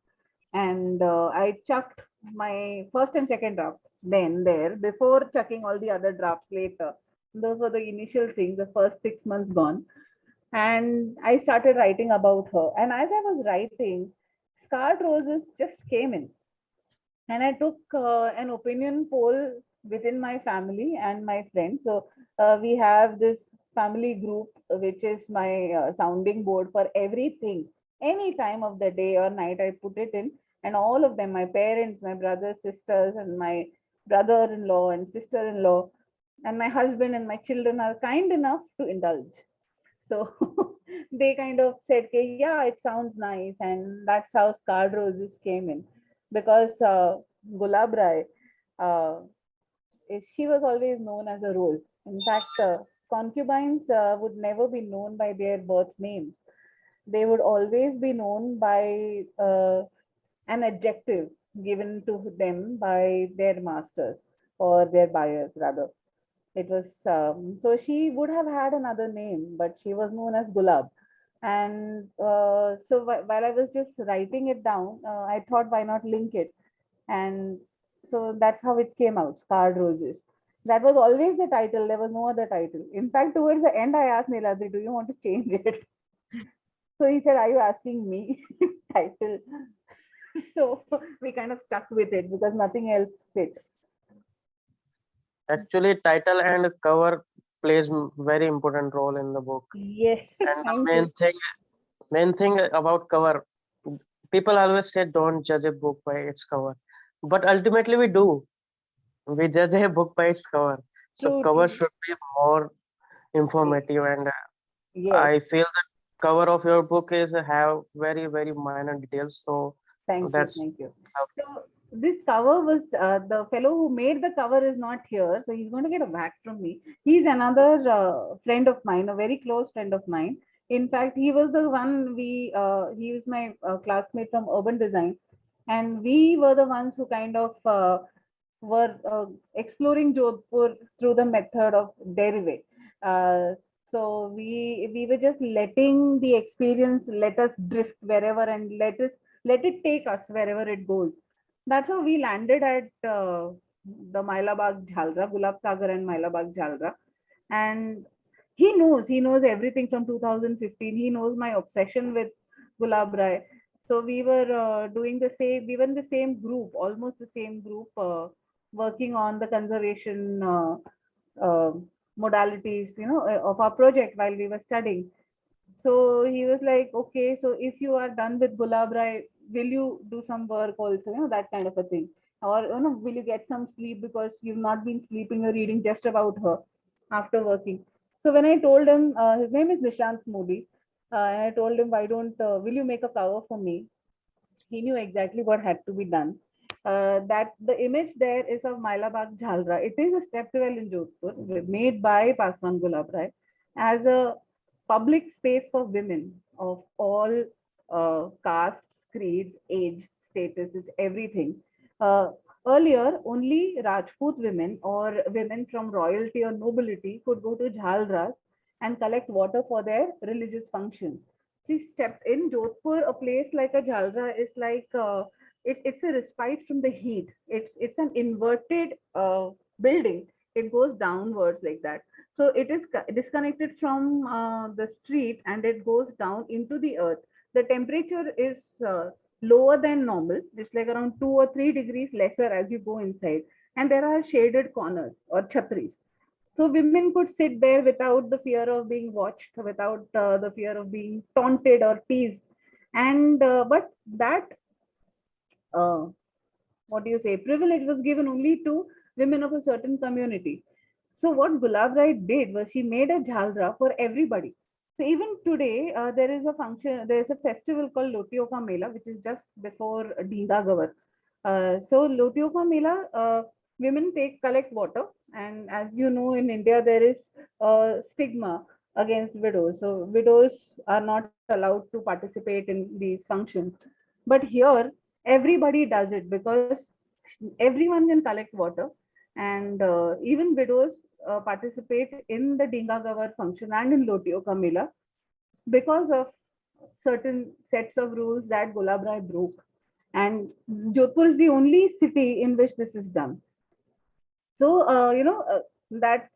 [SPEAKER 2] And I chucked my first and second draft then there before chucking all the other drafts later. Those were the initial things. The first 6 months gone, and I started writing about her. And as I was writing, Scarred Roses just came in, and I took an opinion poll within my family and my friends. So we have this family group, which is my sounding board for everything. Any time of the day or night, I put it in, and all of them, my parents, my brothers, sisters, and my brother-in-law and sister-in-law, and my husband and my children are kind enough to indulge. So they kind of said, okay, yeah, it sounds nice. And that's how Scarred Roses came in. Because Gulab Rai, uh, she was always known as a rose. In fact, concubines would never be known by their birth names. They would always be known by an adjective given to them by their masters or their buyers, rather. It was so she would have had another name, but she was known as Gulab. And so while I was just writing it down, I thought, why not link it? And so that's how it came out, Scarred Roses. That was always the title. There was no other title. In fact, towards the end, I asked Niladri, do you want to change it? So he said, are you asking me title? So we kind of stuck with it because nothing else fit.
[SPEAKER 11] Actually, title and cover plays very important role in the book.
[SPEAKER 2] Yes,
[SPEAKER 11] And the
[SPEAKER 2] thank you.
[SPEAKER 11] main thing about cover, people always say don't judge a book by its cover, but ultimately we do. We judge a book by its cover. So
[SPEAKER 2] True,
[SPEAKER 11] cover
[SPEAKER 2] true.
[SPEAKER 11] should be more informative, and
[SPEAKER 2] Yes,
[SPEAKER 11] I feel that cover of your book is have very minor details. So
[SPEAKER 2] thank you,
[SPEAKER 11] that's
[SPEAKER 2] thank you.
[SPEAKER 11] how
[SPEAKER 2] So this cover was the fellow who made the cover is not here, so he's going to get a whack from me. He's another friend of mine, a very close friend of mine. In fact, he was the one he was my classmate from urban design, and we were the ones who kind of were exploring Jodhpur through the method of derivate. Uh, so we were just letting the experience let us drift wherever and let it take us wherever it goes. That's how we landed at the Mailabag Jhalra, Gulab Sagar and Mailabag Jhalra. And he knows everything from 2015. He knows my obsession with Gulab Rai. So we were in the same group, almost the same group, working on the conservation uh, modalities, of our project while we were studying. So he was like, okay, so if you are done with Gulab Rai, will you do some work also, that kind of a thing? Or, will you get some sleep because you've not been sleeping or reading just about her after working? So when I told him, his name is Nishant Modi, and I told him, why don't, will you make a cover for me? He knew exactly what had to be done. That the image there is of Mailabag Jhalra. It is a step well in Jodhpur, made by Paswan Gulab Rai as a public space for women of all castes, creeds, age, statuses, everything. Uh, Earlier, only Rajput women or women from royalty or nobility could go to Jhalras and collect water for their religious functions. She stepped in Jodhpur, a place like a Jhalra is like it's a respite from the heat. It's an inverted building. It goes downwards like that. So it is disconnected from the street and it goes down into the earth. The temperature is lower than normal. It's like around 2 or 3 degrees lesser as you go inside. And there are shaded corners or chhatris. So women could sit there without the fear of being watched, without the fear of being taunted or teased. And but that uh, what do you say, privilege was given only to women of a certain community. So what Gulab Rai did was she made a jhalra for everybody. So even today, there is a festival called Lotioka Mela, which is just before Dinga Gavar. So Lotioka Mela, women collect water, and as you know, in India there is a stigma against widows. So widows are not allowed to participate in these functions. But here everybody does it because everyone can collect water, and even widows participate in the Dinga Gavar function and in Lotio Kamila because of certain sets of rules that Gulab Rai broke. And Jodhpur is the only city in which this is done. So, that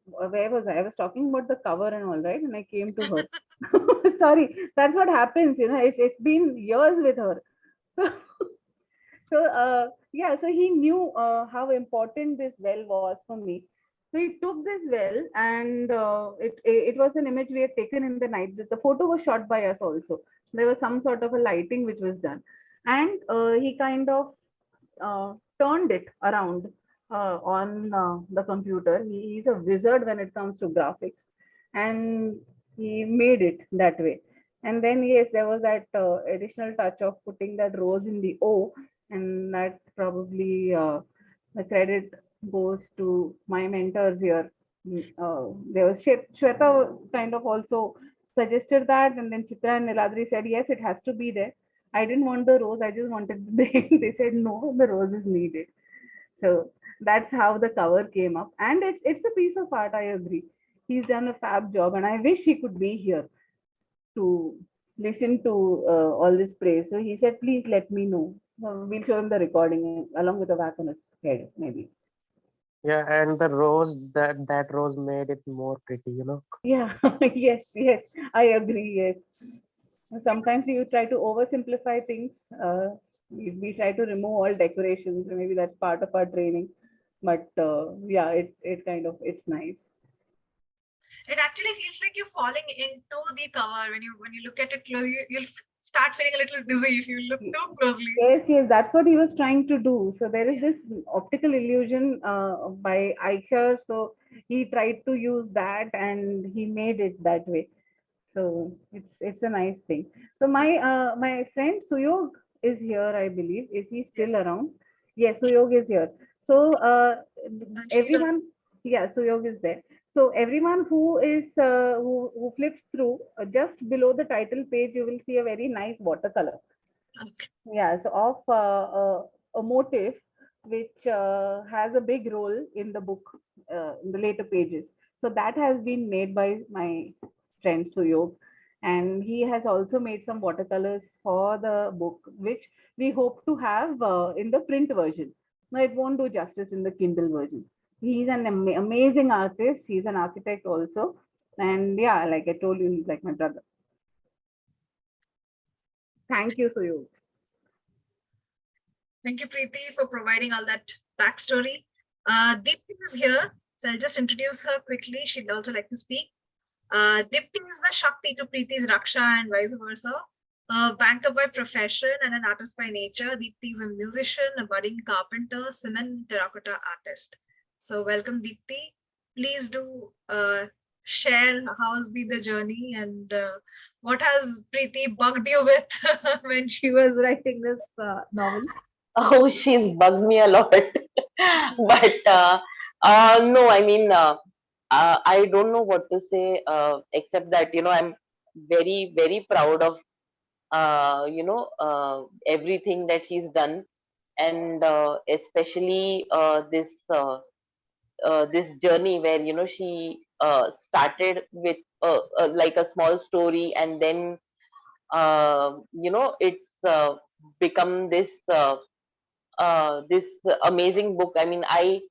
[SPEAKER 2] where was I? I was talking about the cover and all, right? And I came to her. Sorry, that's what happens. It's been years with her. So yeah, so he knew how important this well was for me. So he took this well, and it was an image we had taken in the night. The photo was shot by us also. There was some sort of a lighting which was done, and he kind of turned it around on the computer. He's a wizard when it comes to graphics, and he made it that way. And then yes, there was that additional touch of putting that rose in the O, and that probably the credit goes to my mentors here. There was Shweta kind of also suggested that, and then Chitra and Niladri said yes, it has to be there. I didn't want the rose, I just wanted the name. They said no, the rose is needed. So that's how the cover came up, and it's a piece of art. I agree. He's done a fab job, and I wish he could be here to listen to all this praise. So he said, please let me know. We'll show him the recording along with a whack on his head, maybe.
[SPEAKER 11] Yeah, and the rose, that rose made it more pretty, you know.
[SPEAKER 2] Yeah, yes, yes, I agree. Yes. Sometimes you try to oversimplify things. We try to remove all decorations. Maybe that's part of our training. But yeah, it kind of, it's nice.
[SPEAKER 1] It actually feels like you're falling into the cover when you look at it close. You'll start feeling a little dizzy if you look too closely.
[SPEAKER 2] Yes, yes, that's what he was trying to do. So there is this optical illusion by Eicher. So he tried to use that, and he made it that way. So it's a nice thing. So my friend Suyog is here, I believe. Is he still around? Yes, Suyog is here. So everyone, yeah, Suyog is there. So everyone who is who flips through, just below the title page, you will see a very nice watercolor.
[SPEAKER 1] Okay.
[SPEAKER 2] Yeah, so of a motif which has a big role in the book, in the later pages. So that has been made by my friend Suyog, and he has also made some watercolors for the book, which we hope to have in the print version. Now it won't do justice in the Kindle version. He's an amazing artist. He's an architect also, and yeah, like I told you, he's like my brother. Thank you, Suyog.
[SPEAKER 1] Thank you, Preeti, for providing all that backstory. Deepti is here, so I'll just introduce her quickly. She'd also like to speak. Deepti is the Shakti to Preeti's Raksha and vice versa. A banker by profession and an artist by nature. Deepti is a musician, a budding carpenter, cement terracotta artist. So welcome, Deepti. Please do share how has been the journey and what has Preeti bugged you with when she was writing this novel.
[SPEAKER 12] Oh, she's bugged me a lot. But no, I mean, I don't know what to say except that, I'm very, very proud of, everything that she's done. And especially this journey where, she started with like a small story, and then, it's become this amazing book. I mean, I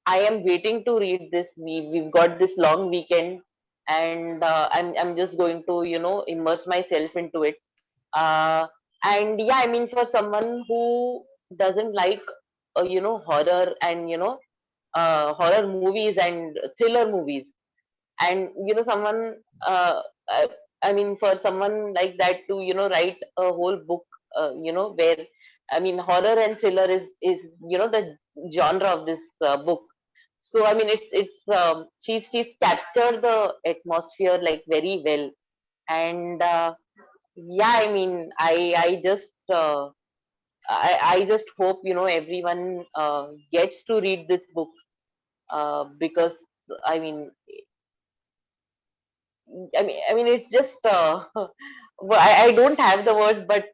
[SPEAKER 12] am waiting to read this. We've got this long weekend, and I'm just going to immerse myself into it. Uh, and yeah, I mean, for someone who doesn't like horror and horror movies and thriller movies, and someone uh, I mean, for someone like that to write a whole book, where, I mean, horror and thriller is the genre of this book. So I mean, it's she's captured the atmosphere like very well. And yeah, I mean, I just hope everyone gets to read this book, because I mean, it's just well, I don't have the words, but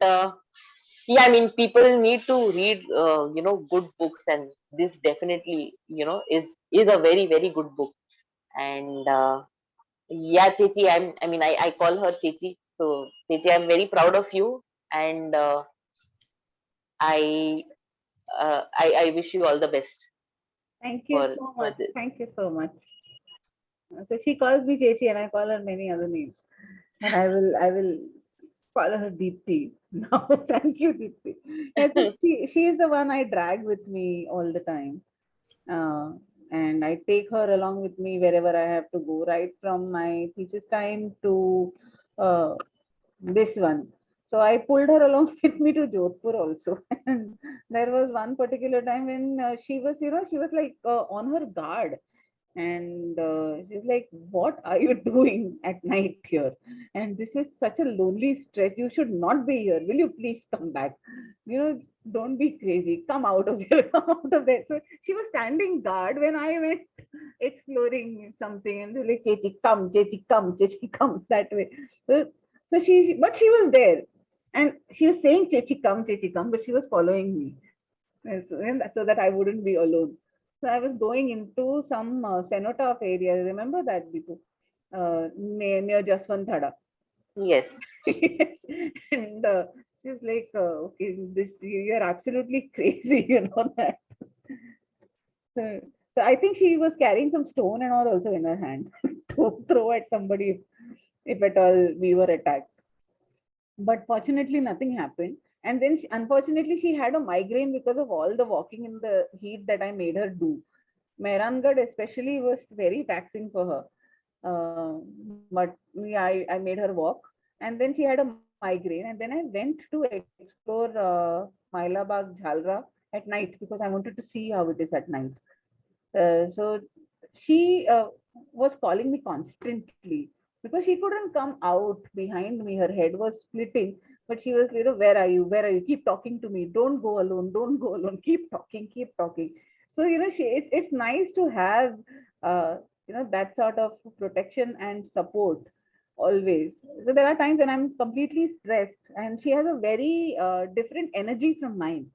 [SPEAKER 12] yeah, I mean, people need to read, good books, and this definitely, is a very, very good book. And yeah, Chechi, I call her Chechi. So, Chechi, I'm very proud of you, and I, I wish you all the best
[SPEAKER 2] Thank you so
[SPEAKER 12] for
[SPEAKER 2] much.
[SPEAKER 12] this.
[SPEAKER 2] Thank you so much. So she calls me Chechi and I call her many other names. And I will call her Deepti now. Thank you, Deepti. Yeah, so she is the one I drag with me all the time. And I take her along with me wherever I have to go, right from my thesis time to this one. So I pulled her along with me to Jodhpur also. And there was one particular time when she was, she was like on her guard. And she's like, what are you doing at night here? And this is such a lonely stretch. You should not be here. Will you please come back? Don't be crazy. Come out of here. Come out of there. So she was standing guard when I went exploring something. And they're like, Chechi, come that way. But she was there. And she was saying, Chechi, come, but she was following me. So that I wouldn't be alone. So I was going into some cenotaph area. Remember that, Bipu? Near Jaswanthada.
[SPEAKER 12] Yes.
[SPEAKER 2] Yes. And she's like, okay, you're absolutely crazy, that. So I think she was carrying some stone and all also in her hand to throw at somebody if at all we were attacked. But fortunately, nothing happened. And then, unfortunately, she had a migraine because of all the walking in the heat that I made her do. Mehrangarh especially was very taxing for her. But yeah, I made her walk. And then she had a migraine. And then I went to explore Mailabag Jhalra at night because I wanted to see how it is at night. So she was calling me constantly because she couldn't come out behind me. Her head was splitting, but she was, where are you? Where are you? Keep talking to me. Don't go alone. Don't go alone. Keep talking. Keep talking. So, it's nice to have, that sort of protection and support always. So there are times when I'm completely stressed and she has a very different energy from mine.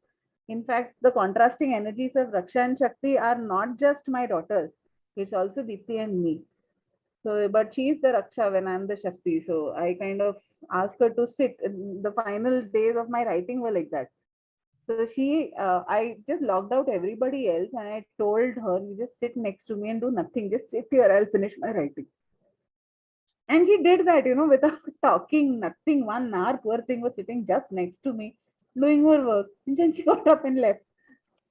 [SPEAKER 2] In fact, the contrasting energies of Raksha and Shakti are not just my daughters, it's also Deepti and me. So, but she is the Raksha when I'm the Shakti. So I kind of ask her to sit. The final days of my writing were like that. So I just logged out everybody else and I told her, you just sit next to me and do nothing. Just sit here, I'll finish my writing. And she did that, without talking, nothing. 1 hour, poor thing was sitting just next to me, doing her work. And then she got up and left.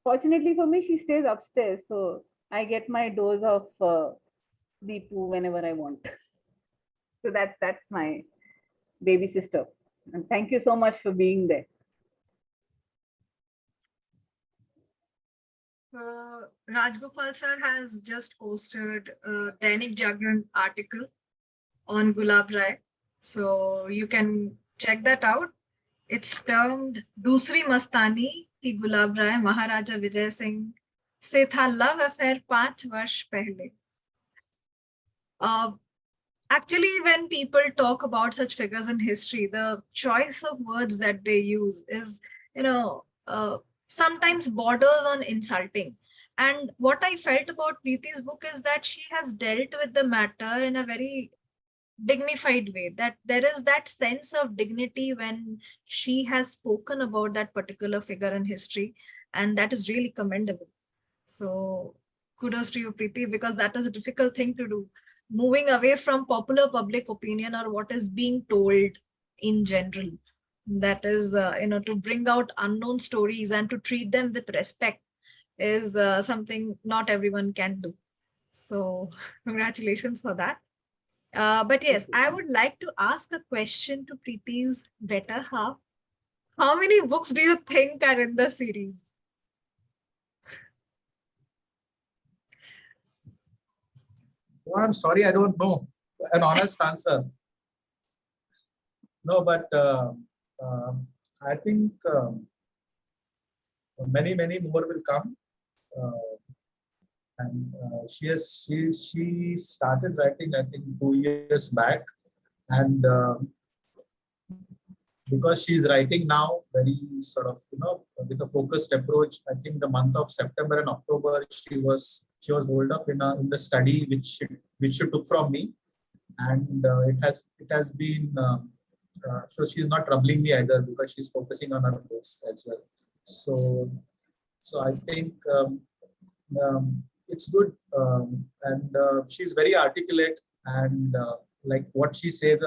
[SPEAKER 2] Fortunately for me, she stays upstairs, so I get my dose of Deepu whenever I want. So that's my baby sister. And thank you so much for being there.
[SPEAKER 1] Rajgopal sir has just posted a Dainik Jagran article on Gulab Rai. So you can check that out. It's termed Dusri Mastani ki Gulab Rai Maharaja Vijay Singh se tha love affair 5 varsh pehle. Actually, when people talk about such figures in history, the choice of words that they use is, sometimes borders on insulting. And what I felt about Preeti's book is that she has dealt with the matter in a very dignified way, that there is that sense of dignity when she has spoken about that particular figure in history, and that is really commendable. So kudos to you, Preeti, because that is a difficult thing to do, moving away from popular public opinion or what is being told in general. That is, to bring out unknown stories and to treat them with respect is something not everyone can do. So congratulations for that. But yes, I would like to ask a question to Preeti's better half. How many books do you think are in the series?
[SPEAKER 13] Oh, I'm sorry, I don't know an honest answer. No, but I think many more will come. And she started writing, I think, 2 years back, and because she's writing now very sort of, with a focused approach. I think the month of September and October, she was holed up in the study which she took from me, and it has been so she's not troubling me either because she's focusing on her books as well. So I think it's good, and she's very articulate, and like what she says,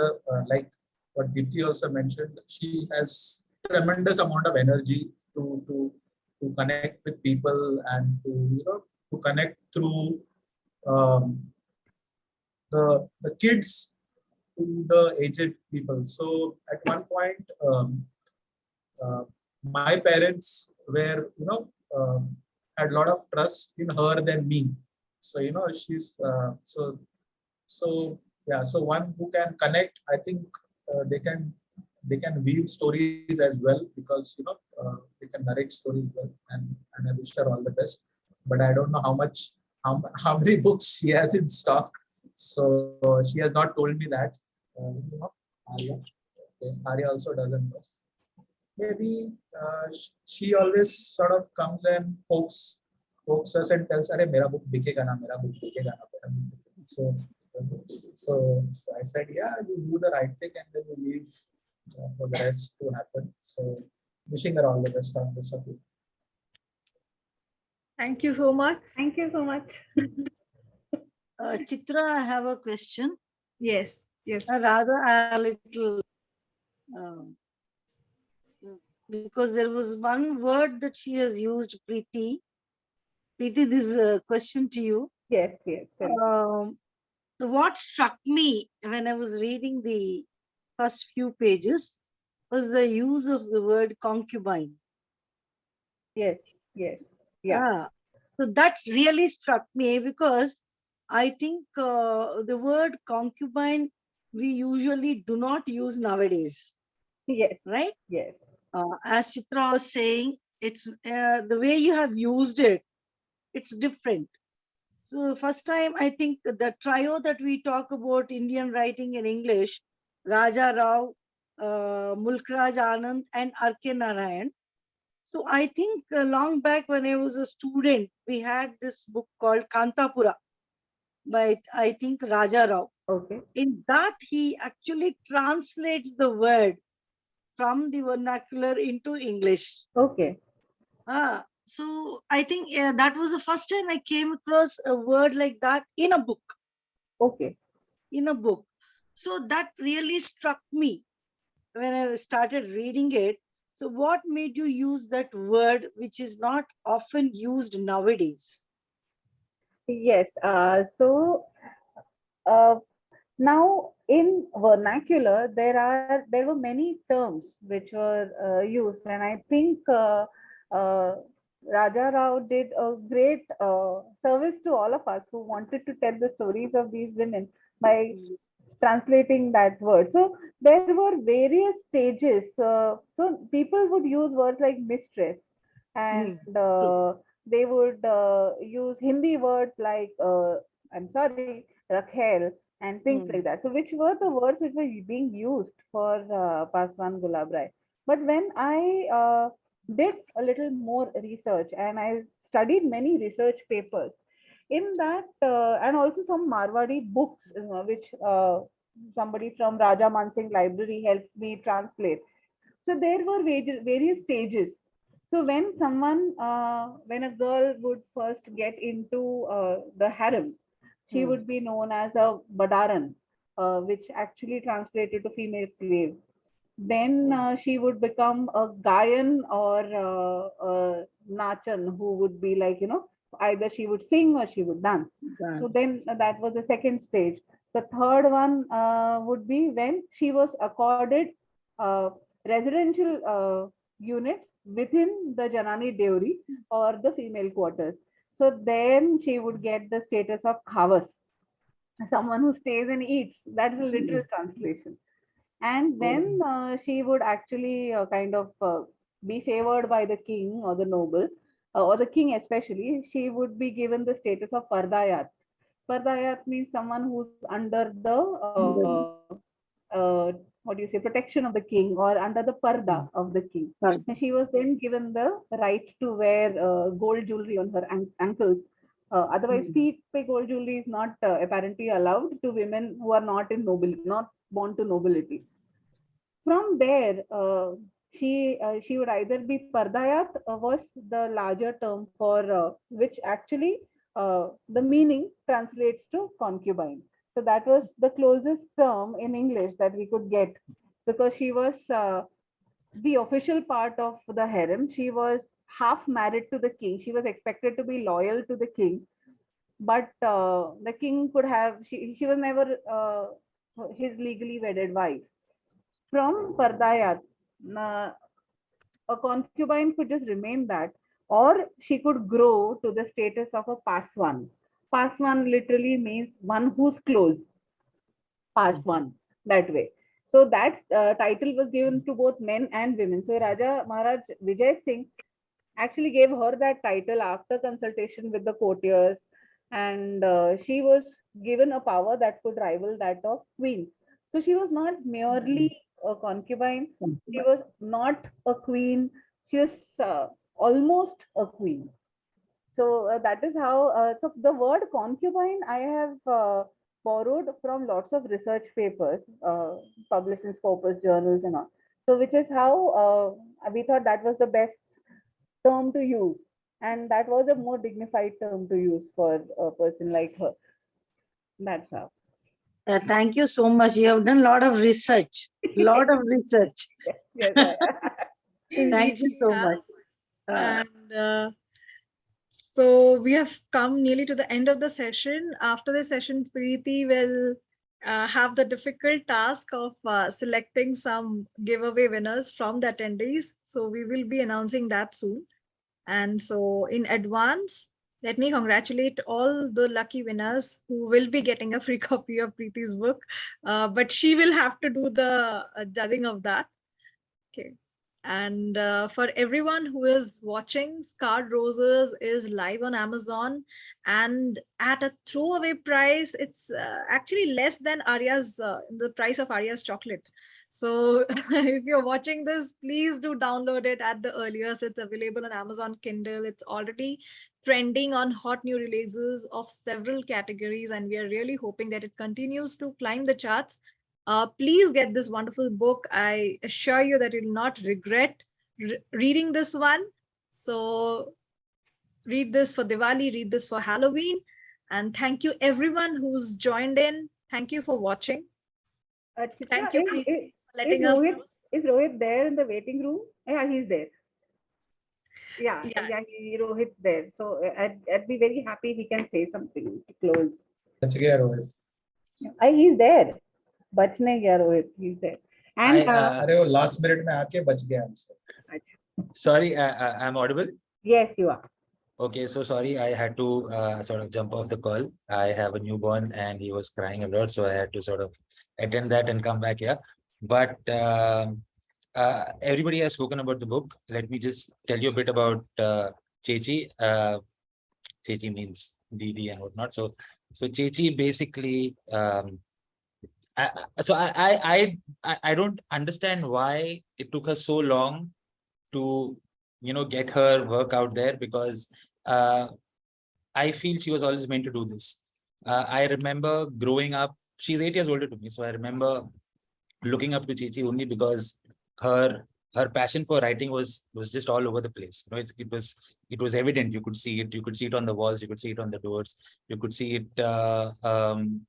[SPEAKER 13] like what Deepti also mentioned, she has tremendous amount of energy to connect with people and to connect through um, the kids to the aged people. So at one point, uh, my parents were, had a lot of trust in her than me. So she's so yeah. So one who can connect, I think they can weave stories as well, because they can narrate stories well, and I wish her all the best. But I don't know how many books she has in stock. So she has not told me that. Arya. Okay. Arya also doesn't know. Maybe she always sort of comes and pokes us and tells, "Arey, mera book bikega na, mera book bikega na, mera book bikega na." So I said, yeah, you do the right thing and then you leave for the rest to happen. So wishing her all the best on this appeal.
[SPEAKER 1] Thank you so much.
[SPEAKER 2] Thank you so much.
[SPEAKER 5] Chitra, I have a question.
[SPEAKER 1] Yes, yes.
[SPEAKER 5] Rather, a little, because there was one word that she has used, Preeti. Preeti, this is a question to you.
[SPEAKER 2] Yes, yes.
[SPEAKER 5] What struck me when I was reading the first few pages was the use of the word concubine.
[SPEAKER 2] Yes, yes. Yeah.
[SPEAKER 5] So that really struck me, because I think the word concubine we usually do not use nowadays.
[SPEAKER 2] Yes.
[SPEAKER 5] Right?
[SPEAKER 2] Yes.
[SPEAKER 5] As Chitra was saying, it's the way you have used it, it's different. So first time, I think the trio that we talk about Indian writing in English, Raja Rao, Mulkraj Anand, and R.K. Narayan. So I think long back when I was a student, we had this book called Kantapura by, I think, Raja Rao.
[SPEAKER 2] Okay.
[SPEAKER 5] In that, he actually translates the word from the vernacular into English.
[SPEAKER 2] Okay.
[SPEAKER 5] So I think that was the first time I came across a word like that in a book.
[SPEAKER 2] Okay.
[SPEAKER 5] In a book. So that really struck me when I started reading it. So what made you use that word, which is not often used nowadays?
[SPEAKER 2] Yes. Now in vernacular, there were many terms which were used, and I think Raja Rao did a great service to all of us who wanted to tell the stories of these women by translating that word. So there were various stages. So people would use words like mistress, and they would use Hindi words like I'm sorry, Rakhel, and things like that. So which were the words which were being used for Paswan Gulab Rai. But when I did a little more research and I studied many research papers, in that and also some Marwadi books which somebody from Raja Mansingh library helped me translate. So there were various stages. So when a girl would first get into the harem, she would be known as a badaran, which actually translated to female slave. Then she would become a gayan or a nachan, who would be like, either she would sing or she would dance. So then that was the second stage. The third one would be when she was accorded residential units within the Janani Deori or the female quarters. So then she would get the status of khawas, someone who stays and eats. That is a literal translation. And then she would actually kind of be favored by the king or the noble, or the king especially. She would be given the status of Pardayat. Pardayat means someone who's under the what do you say, protection of the king, or under the parda of the king. And she was then given the right to wear gold jewelry on her ankles. Otherwise, feet pay gold jewelry is not apparently allowed to women who are not in nobility, not born to nobility. From there, she would either be pardayat, was the larger term for which actually the meaning translates to concubine. So that was the closest term in English that we could get, because she was the official part of the harem. She was half married to the king. She was expected to be loyal to the king, but the king could have, she was never his legally wedded wife. From Pardayat, a concubine could just remain that, or she could grow to the status of a Paswan. Paswan literally means one who's close, Paswan, that way. So that title was given to both men and women. So Raja Maharaj Vijay Singh actually gave her that title after consultation with the courtiers, and she was given a power that could rival that of queens. So she was not merely a concubine, she was not a queen, she was almost a queen. So that is how, so the word concubine I have borrowed from lots of research papers published in Scopus journals and all. So which is how we thought that was the best term to use. And that was a more dignified term to use for a person like her. That's how.
[SPEAKER 5] Thank you so much. You have done a lot of research. Lot of research.
[SPEAKER 2] Yes,
[SPEAKER 5] Thank you so much.
[SPEAKER 1] And so we have come nearly to the end of the session. After the session, Preeti will have the difficult task of selecting some giveaway winners from the attendees. So we will be announcing that soon. And so in advance, let me congratulate all the lucky winners who will be getting a free copy of Preeti's book. But she will have to do the judging of that. Okay. And for everyone who is watching, Scarred Roses is live on Amazon, and at a throwaway price. It's actually less than Arya's, the price of Arya's chocolate. So if you're watching this, please do download it at the earliest. It's available on Amazon Kindle. It's already trending on hot new releases of several categories, and we are really hoping that it continues to climb the charts. Please get this wonderful book. I assure you that you'll not regret reading this one. So read this for Diwali, read this for Halloween. And thank you everyone who's joined in. Thank you for watching. Thank you for letting us know.
[SPEAKER 2] Is Rohit there in the waiting room? Yeah, he's there. Yeah, Rohit's there. So I'd be very happy if he can say something to close.
[SPEAKER 13] That's gaya, Rohit.
[SPEAKER 2] He's there. बच नहीं गया Rohit, he's there. And
[SPEAKER 13] अरे वो last minute में आके बच गया हमसे.
[SPEAKER 14] Sorry, I'm audible?
[SPEAKER 2] Yes, you are.
[SPEAKER 14] Okay, so sorry, I had to sort of jump off the call. I have a newborn and he was crying a lot, so I had to sort of attend that and come back here. But everybody has spoken about the book. Let me just tell you a bit about Chechi. Chechi means Didi and whatnot. So Chechi basically, I don't understand why it took her so long to, get her work out there, because I feel she was always meant to do this. I remember growing up, she's 8 years older to me. So I remember looking up to Chechi only because her passion for writing was just all over the place. It was evident. You could see it. You could see it on the walls. You could see it on the doors. You could see it, on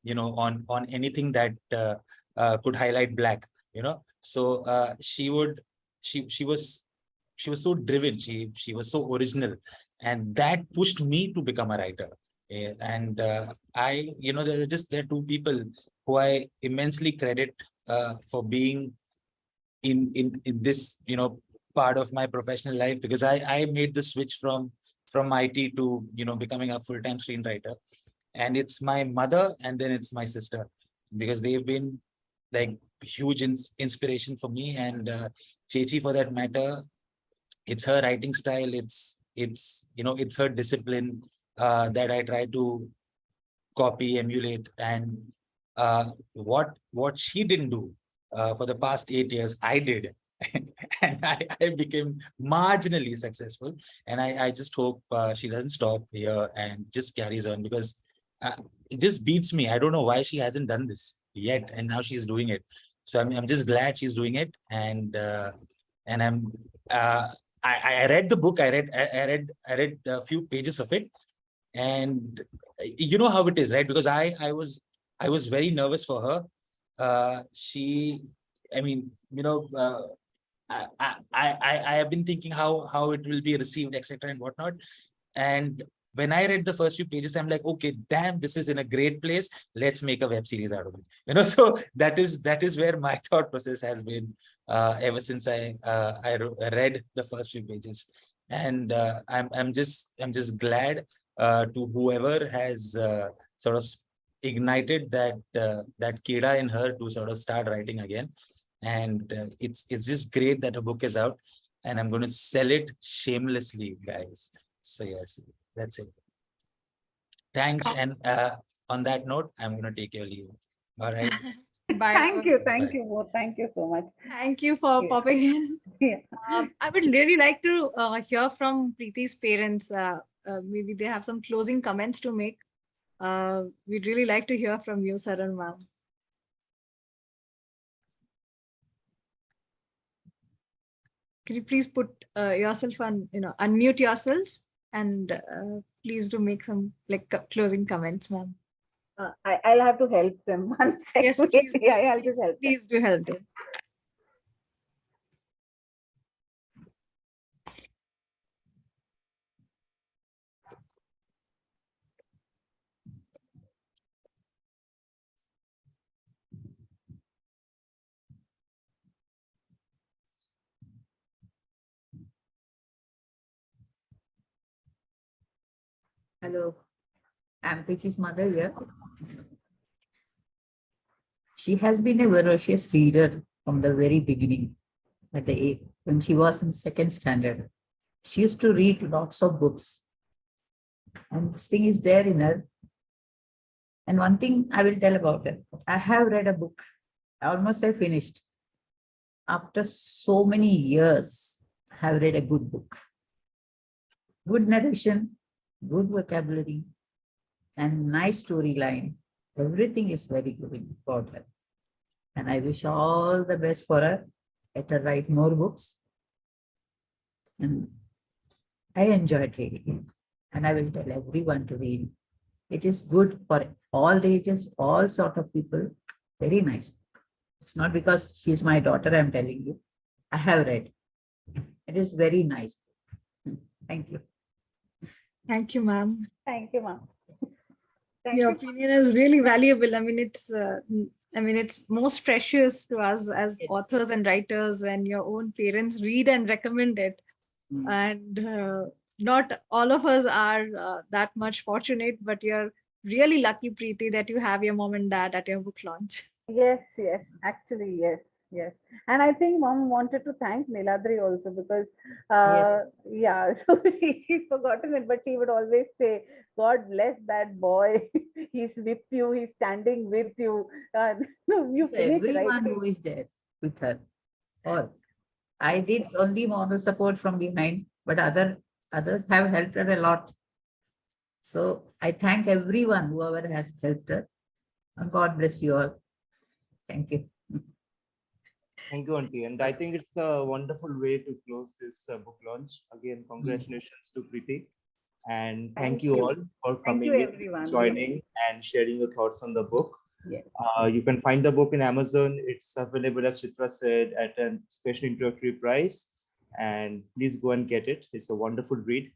[SPEAKER 14] anything that could highlight black. So she was so driven. She was so original, and that pushed me to become a writer. And there are two people who I immensely credit for being in this part of my professional life, because I made the switch from IT to becoming a full-time screenwriter. And it's my mother and then it's my sister, because they've been like huge inspiration for me. And Chechi, for that matter, it's her writing style, it's her discipline that I try to copy, emulate. And what she didn't do for the past 8 years, I did. And I became marginally successful. And I just hope she doesn't stop here and just carries on, because it just beats me. I don't know why she hasn't done this yet, and now she's doing it. So I'm just glad she's doing it. And I'm I read the book. I read a few pages of it, and you know how it is, right? Because I was very nervous for her. She, I mean, I have been thinking how it will be received, etc. and whatnot. And when I read the first few pages, I'm like, okay, damn, this is in a great place. Let's make a web series out of it. So that is where my thought process has been ever since I read the first few pages. And I'm just glad to whoever has sort of ignited that kida in her to sort of start writing again. And it's just great that a book is out, and I'm going to sell it shamelessly, guys. So yes, that's it. Thanks. And on that note, I'm going to take your leave. All right.
[SPEAKER 1] Bye.
[SPEAKER 2] Thank you
[SPEAKER 14] Bye.
[SPEAKER 2] both. Thank you so much.
[SPEAKER 1] Thank you for popping in.
[SPEAKER 2] Yeah.
[SPEAKER 1] I would really like to hear from Preeti's parents. Maybe they have some closing comments to make. We'd really like to hear from you, Saran ma'am. Can you please put yourself on, unmute yourselves, and please do make some closing comments, ma'am.
[SPEAKER 2] I'll have to help them. One second.
[SPEAKER 1] Yes, please.
[SPEAKER 2] Yeah, I'll just help them.
[SPEAKER 1] Please do help them.
[SPEAKER 15] Hello, I'm Preeti's mother here. She has been a voracious reader from the very beginning. At the age when she was in second standard, she used to read lots of books, and this thing is there in her. And one thing I will tell about her: I have read a book. Almost I finished. After so many years, I have read a good book. Good narration, good vocabulary, and nice storyline. Everything is very good about her. And I wish all the best for her. Let her write more books. And I enjoyed reading it. And I will tell everyone to read. It is good for all ages, all sort of people. Very nice. It's not because she's my daughter, I'm telling you. I have read. It is very nice. Thank you.
[SPEAKER 1] Thank you, ma'am.
[SPEAKER 2] Thank you, ma'am.
[SPEAKER 1] Your opinion is really valuable. I mean, it's most precious to us as authors and writers when your own parents read and recommend it. And not all of us are that much fortunate, but you're really lucky, Preeti, that you have your mom and dad at your book launch.
[SPEAKER 2] Yes, actually, yes. And I think mom wanted to thank Niladri also because, yeah, so she's forgotten it, but she would always say, God bless that boy. He's with you. He's standing with you. You
[SPEAKER 15] So
[SPEAKER 2] finish
[SPEAKER 15] everyone
[SPEAKER 2] writing.
[SPEAKER 15] who is there with her, all. I did only moral support from behind, but others have helped her a lot. So I thank everyone, whoever has helped her. And God bless you all. Thank you.
[SPEAKER 3] Thank you, Auntie. And I think it's a wonderful way to close this book launch. Again, congratulations to Preeti. And thank you all for coming in,
[SPEAKER 2] everyone.
[SPEAKER 3] joining, and sharing your thoughts on the book.
[SPEAKER 2] Yes.
[SPEAKER 3] You can find the book in Amazon. It's available, as Chitra said, at a special introductory price. And please go and get it. It's a wonderful read.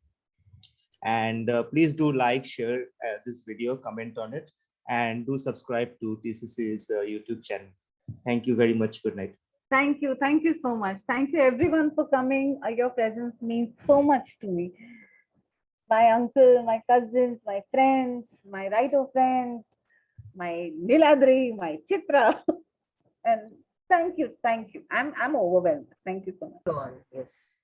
[SPEAKER 3] And please do like, share this video, comment on it, and do subscribe to TCC's YouTube channel. Thank you very much. Good night.
[SPEAKER 2] Thank you so much. Thank you everyone for coming. Your presence means so much to me. My uncle, my cousins, my friends, my writer friends, my Niladri, my Chitra, and thank you. I'm overwhelmed. Thank you so much.
[SPEAKER 15] Yes.